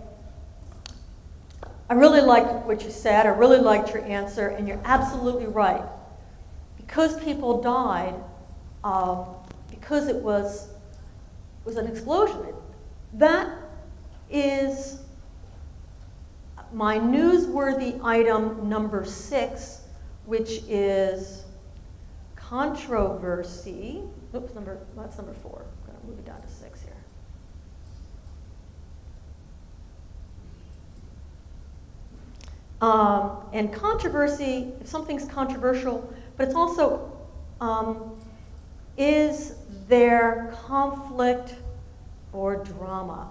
I really liked what you said, I really liked your answer, and you're absolutely right. Because people died, because it was an explosion, that is my newsworthy item number 6, which is controversy. Oops, that's number 4. I'm going to move it down to 6 here. And controversy, if something's controversial, but it's also, is there conflict or drama?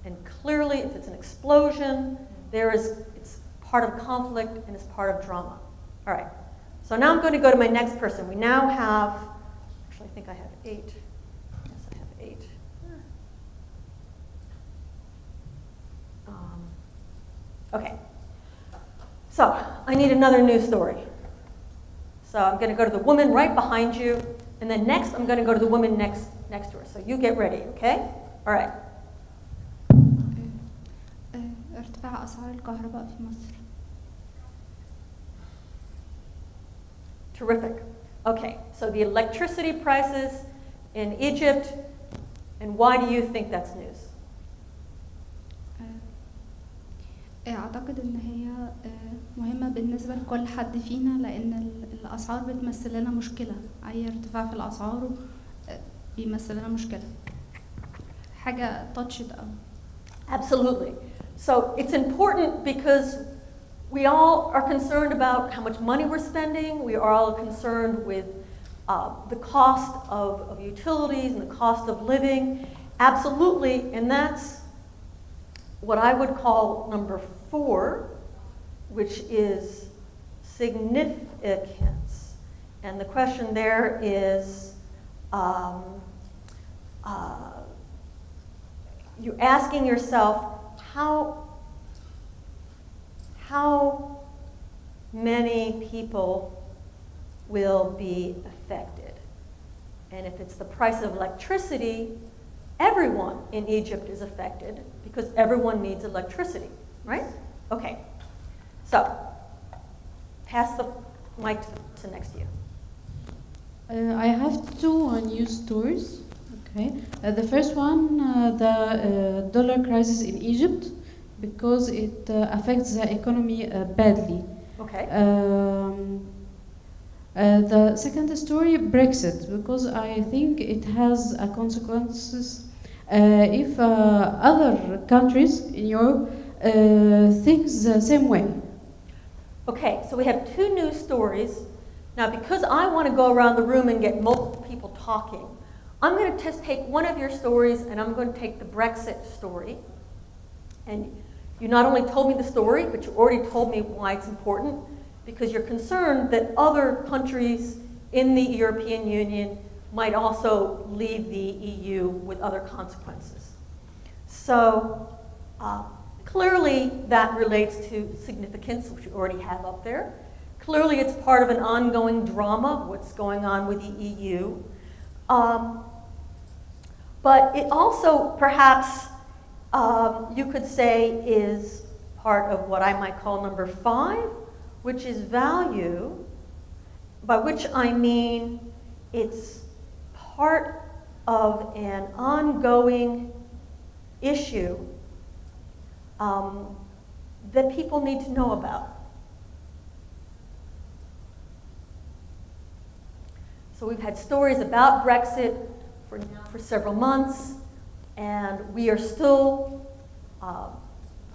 And clearly, if it's an explosion, it's part of conflict and it's part of drama. All right. So now I'm going to go to my next person. We now have, actually I think I have 8. Yes, I have 8. Okay. So I need another news story. So I'm going to go to the woman right behind you, and then next I'm going to go to the woman next to her. So you get ready, okay? All right. ارتفاع أسعار الكهرباء في مصر. Terrific. Okay, so the electricity prices in Egypt, and why do you think that's news? أعتقد إن هي مهمة بالنسبة لكل حد فينا، لأن الأسعار بتمثل لنا مشكلة. أي ارتفاع في الأسعار بيمثل لنا مشكلة. حاجة touched أوي. Absolutely. So it's important because we all are concerned about how much money we're spending. We are all concerned with the cost of utilities and the cost of living. Absolutely, and that's what I would call number 4, which is significance. And the question there is, you're asking yourself, how many people will be affected? And if it's the price of electricity, everyone in Egypt is affected because everyone needs electricity, right? Okay, so pass the mic to the person next to you. I have 2 news stories. Okay, the first one, the dollar crisis in Egypt, because it affects the economy badly. Okay. The second story, Brexit, because I think it has consequences if other countries in Europe think the same way. Okay, so we have 2 news stories. Now, because I want to go around the room and get multiple people talking, I'm going to just take one of your stories, and I'm going to take the Brexit story. And you not only told me the story, but you already told me why it's important, because you're concerned that other countries in the European Union might also leave the EU with other consequences. So clearly that relates to significance, which you already have up there. Clearly it's part of an ongoing drama, what's going on with the EU. But it also perhaps you could say is part of what I might call number 5, which is value, by which I mean it's part of an ongoing issue that people need to know about. So we've had stories about Brexit for several months, and we are still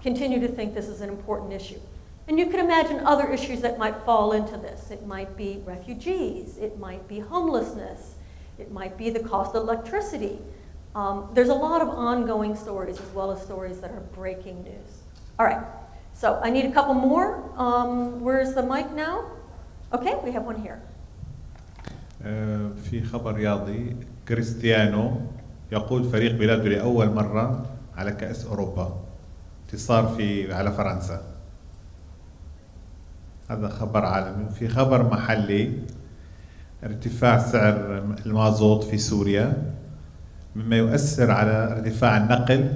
continue to think this is an important issue. And you can imagine other issues that might fall into this. It might be refugees, it might be homelessness, it might be the cost of electricity. There's a lot of ongoing stories as well as stories that are breaking news. All right, so I need a couple more. Where's the mic now? Okay, we have one here. في خبر رياضي، كريستيانو يقود فريق بلاده لأول مرة على كأس أوروبا، انتصار على فرنسا. هذا خبر عالمي. في خبر محلي، ارتفاع سعر المازوت في سوريا مما يؤثر على ارتفاع النقل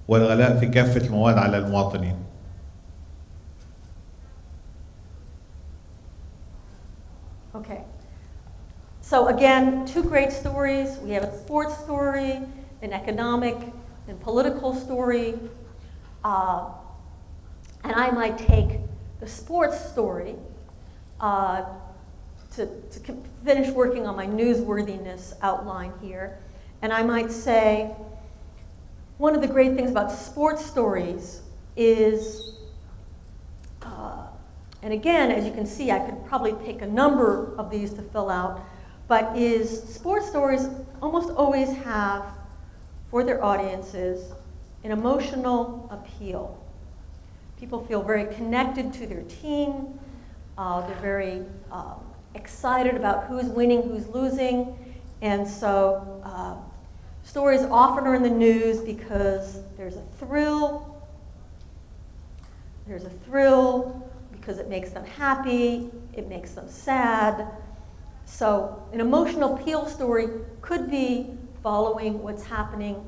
والغلاء في كافة المواد على المواطنين. Okay. So again, two great stories. We have a sports story, an economic and political story. And I might take the sports story to finish working on my newsworthiness outline here. And I might say, one of the great things about sports stories is, and again, as you can see, I could probably take a number of these to fill out, but is sports stories almost always have, for their audiences, an emotional appeal. People feel very connected to their team. They're very excited about who's winning, who's losing. And so stories often are in the news because there's a thrill. There's a thrill because it makes them happy, it makes them sad. So an emotional appeal story could be following what's happening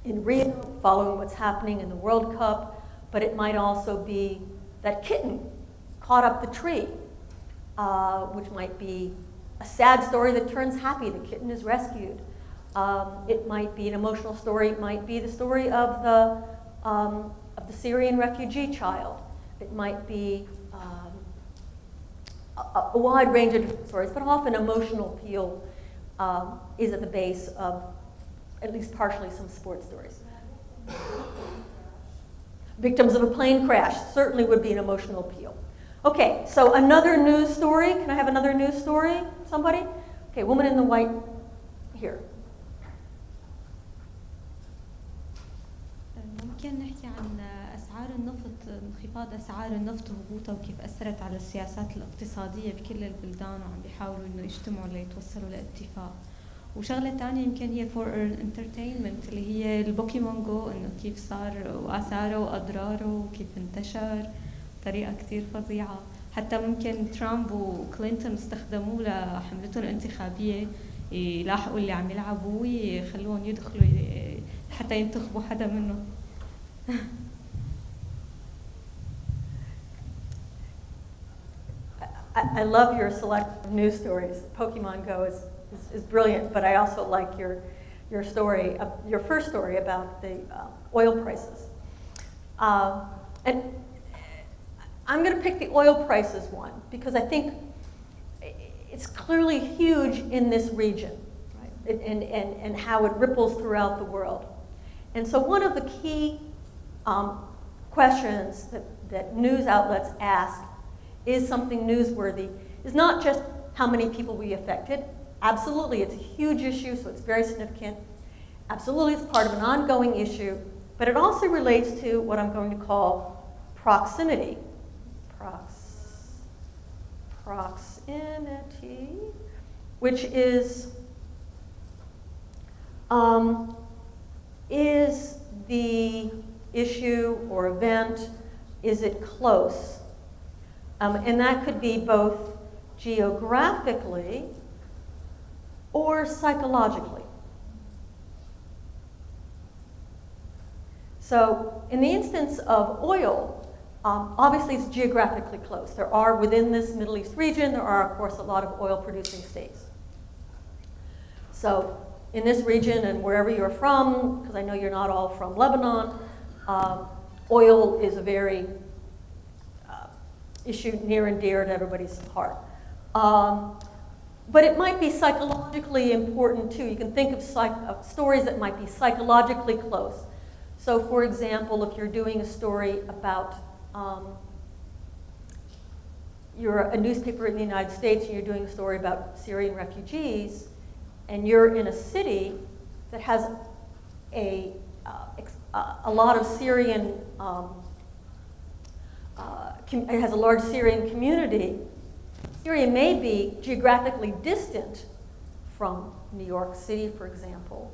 in Rio, following what's happening in the World Cup, but it might also be that kitten caught up the tree, which might be a sad story that turns happy, the kitten is rescued. It might be an emotional story, it might be the story of the Syrian refugee child. It might be a wide range of different stories, but often emotional appeal is at the base of at least partially some sports stories. Victims of a plane crash certainly would be an emotional appeal. Okay, so another news story. Can I have another news story? Somebody? Okay, woman in the white here. ممكن نحكي عن أسعار النفط، انخفاض أسعار النفط وهبوطها وكيف أثرت على السياسات الاقتصادية بكل البلدان وعم بيحاولوا إنه يجتمعوا ليتوصلوا لاتفاق. وشغلة تانية يمكن هي for entertainment اللي هي البوكيمون جو، إنه كيف صار وآثاره وأضراره وكيف انتشر بطريقة كتير فظيعة. حتى ممكن ترامب وكلينتون استخدموه لحملتهم الانتخابية يلاحقوا اللي عم يلعبوا ويخلوهم يدخلوا حتى ينتخبوا حدا منهم. I love your selection of news stories. Pokemon Go is brilliant, but I also like your story, your first story about the oil prices. And I'm going to pick the oil prices one because I think it's clearly huge in this region, right? And how it ripples throughout the world. And so one of the key questions that news outlets ask is something newsworthy, is not just how many people we affected. Absolutely, it's a huge issue, so it's very significant. Absolutely, it's part of an ongoing issue, but it also relates to what I'm going to call proximity. Proximity, which is the issue or event, is it close? And that could be both geographically or psychologically. So in the instance of oil, obviously it's geographically close. There are, within this Middle East region, there are, of course, a lot of oil-producing states. So in this region and wherever you're from, because I know you're not all from Lebanon, oil is a very issue near and dear to everybody's heart. But it might be psychologically important too. You can think of stories that might be psychologically close. So for example, if you're doing a story about, you're a newspaper in the United States and you're doing a story about Syrian refugees, and you're in a city that has a a lot of Syrian, it has a large Syrian community. Syria may be geographically distant from New York City, for example,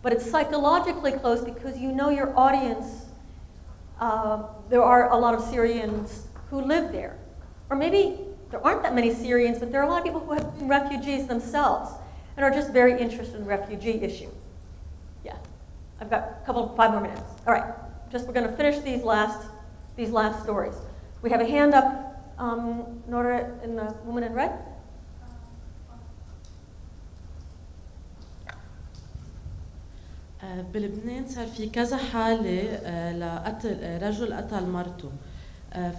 but it's psychologically close because you know your audience. There are a lot of Syrians who live there. Or maybe there aren't that many Syrians, but there are a lot of people who have been refugees themselves and are just very interested in the refugee issue. Yeah, I've got 5 more minutes. All right, we're going to finish these last stories. We have a hand up, Nora, in the woman in red. بلبنان صار في كذا حالة لقتل رجل قتل مرته.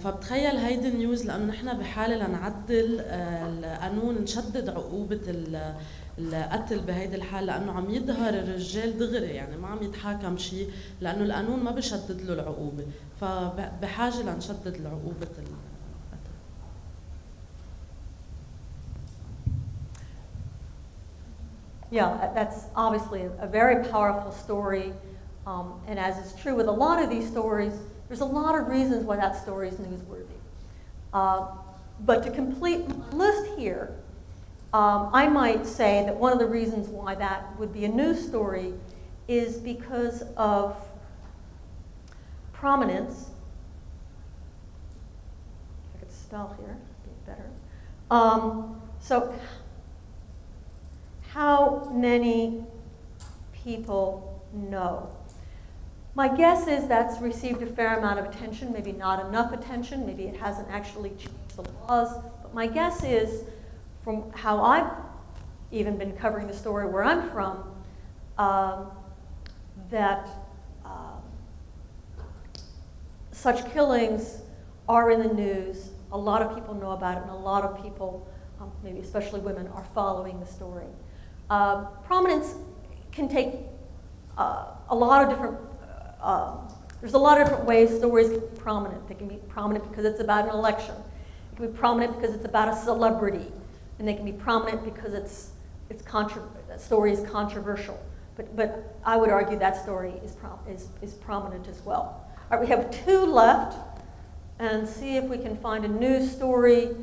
فبتخيل هيدي النيوز لأنه نحن بحالة لنعدل القانون نشدد عقوبة القتل بهيدي الحالة لأنه عم يظهر الرجال دغري يعني ما عم يتحاكم شيء لأنه القانون ما بشدد له العقوبة فبحاجة لنشدد العقوبة القتل. Yeah, that's obviously a very powerful story, and as is true with a lot of these stories, there's a lot of reasons why that story is newsworthy. But to complete my list here, I might say that one of the reasons why that would be a news story is because of prominence. If I could spell here, it'd be better. So how many people know? My guess is that's received a fair amount of attention, maybe not enough attention, maybe it hasn't actually changed the laws, but my guess is, from how I've even been covering the story where I'm from, that such killings are in the news, a lot of people know about it, and a lot of people, maybe especially women, are following the story. Prominence can take a lot of different, there's a lot of different ways stories can be prominent. They can be prominent because it's about an election. It can be prominent because it's about a celebrity. And they can be prominent because that story is controversial. But I would argue that story is prominent as well. All right, we have 2 left, and see if we can find a news story.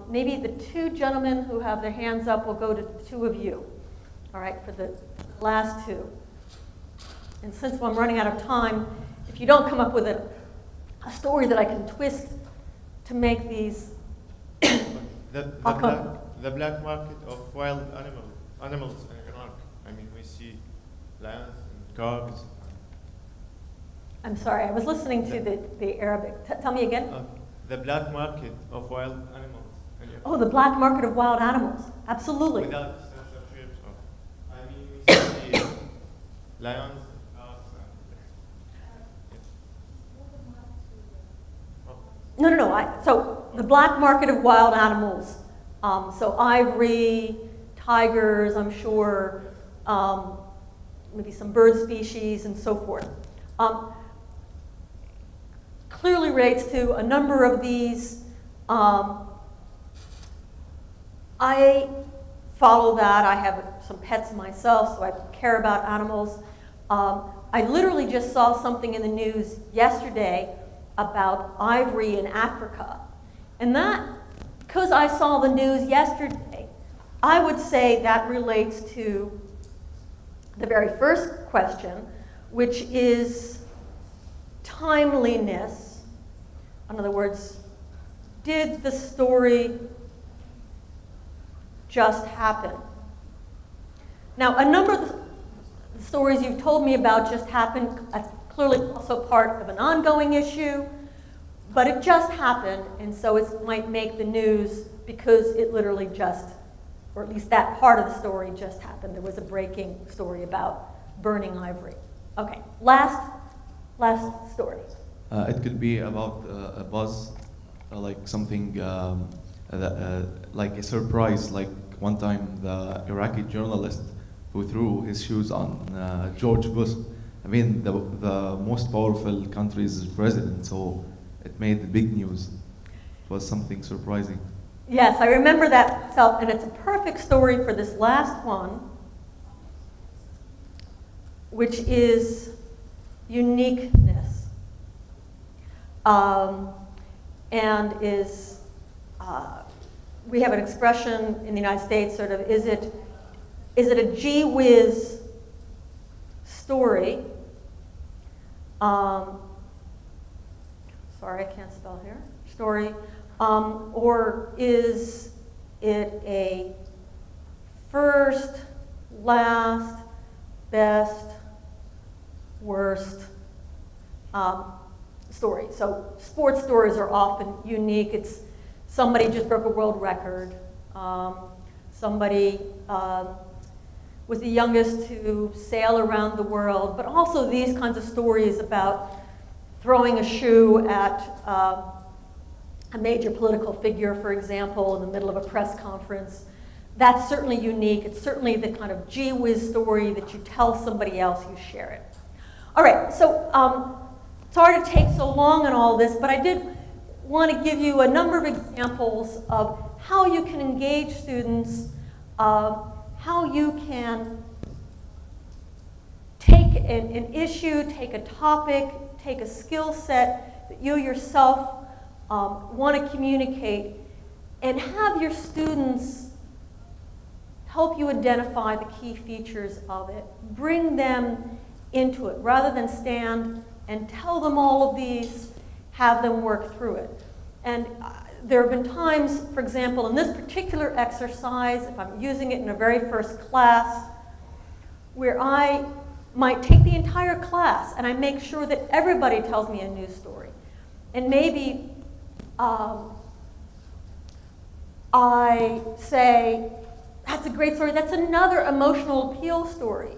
Maybe the 2 gentlemen who have their hands up will go to the 2 of you, all right, for the last 2. And since I'm running out of time, if you don't come up with a story that I can twist to make these, The black market of wild animals in Iraq. I mean, we see lions and dogs. I'm sorry, I was listening to the Arabic. Tell me again. The black market of wild animals. Oh, the black market of wild animals. Absolutely. Without censorship. I mean, we see lions, dogs, No. So the black market of wild animals. So ivory, tigers, I'm sure, maybe some bird species and so forth. Clearly relates to a number of these. I follow that. I have some pets myself, so I care about animals. I literally just saw something in the news yesterday about ivory in Africa. And that, because I saw the news yesterday, I would say that relates to the very first question, which is timeliness. In other words, did the story just happen? Now, a number of the stories you've told me about just happened, clearly also part of an ongoing issue, but it just happened, and so it might make the news because it literally just, or at least that part of the story just happened. There was a breaking story about burning ivory. Okay, last story. It could be about a buzz, like something like a surprise. Like one time, the Iraqi journalist who threw his shoes on George Bush. I mean, the most powerful country's president. So it made the big news. It was something surprising. Yes, I remember that myself, and it's a perfect story for this last one, which is uniqueness. And is, we have an expression in the United States, sort of, is it a gee whiz story? Sorry, I can't spell here. Story. Or is it a first, last, best, worst story? So sports stories are often unique. It's somebody just broke a world record. Somebody was the youngest to sail around the world. But also these kinds of stories about throwing a shoe at a major political figure, for example, in the middle of a press conference. That's certainly unique. It's certainly the kind of gee whiz story that you tell somebody else, you share it. All right, so sorry to take so long on all this, but I did want to give you a number of examples of how you can engage students, how you can take an issue, take a topic, take a skill set that you yourself want to communicate, and have your students help you identify the key features of it. Bring them into it, rather than stand and tell them all of these, have them work through it. And there have been times, for example, in this particular exercise, if I'm using it in a very first class, where I might take the entire class and I make sure that everybody tells me a news story. And maybe I say, that's a great story, that's another emotional appeal story.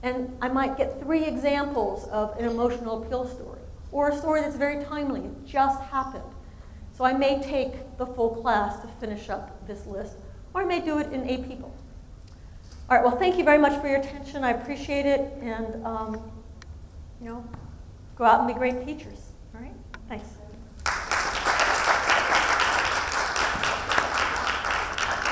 And I might get 3 examples of an emotional appeal story, or a story that's very timely, it just happened. So I may take the full class to finish up this list, or I may do it in 8 people. All right, well, thank you very much for your attention. I appreciate it, and you know, go out and be great teachers. All right, thanks.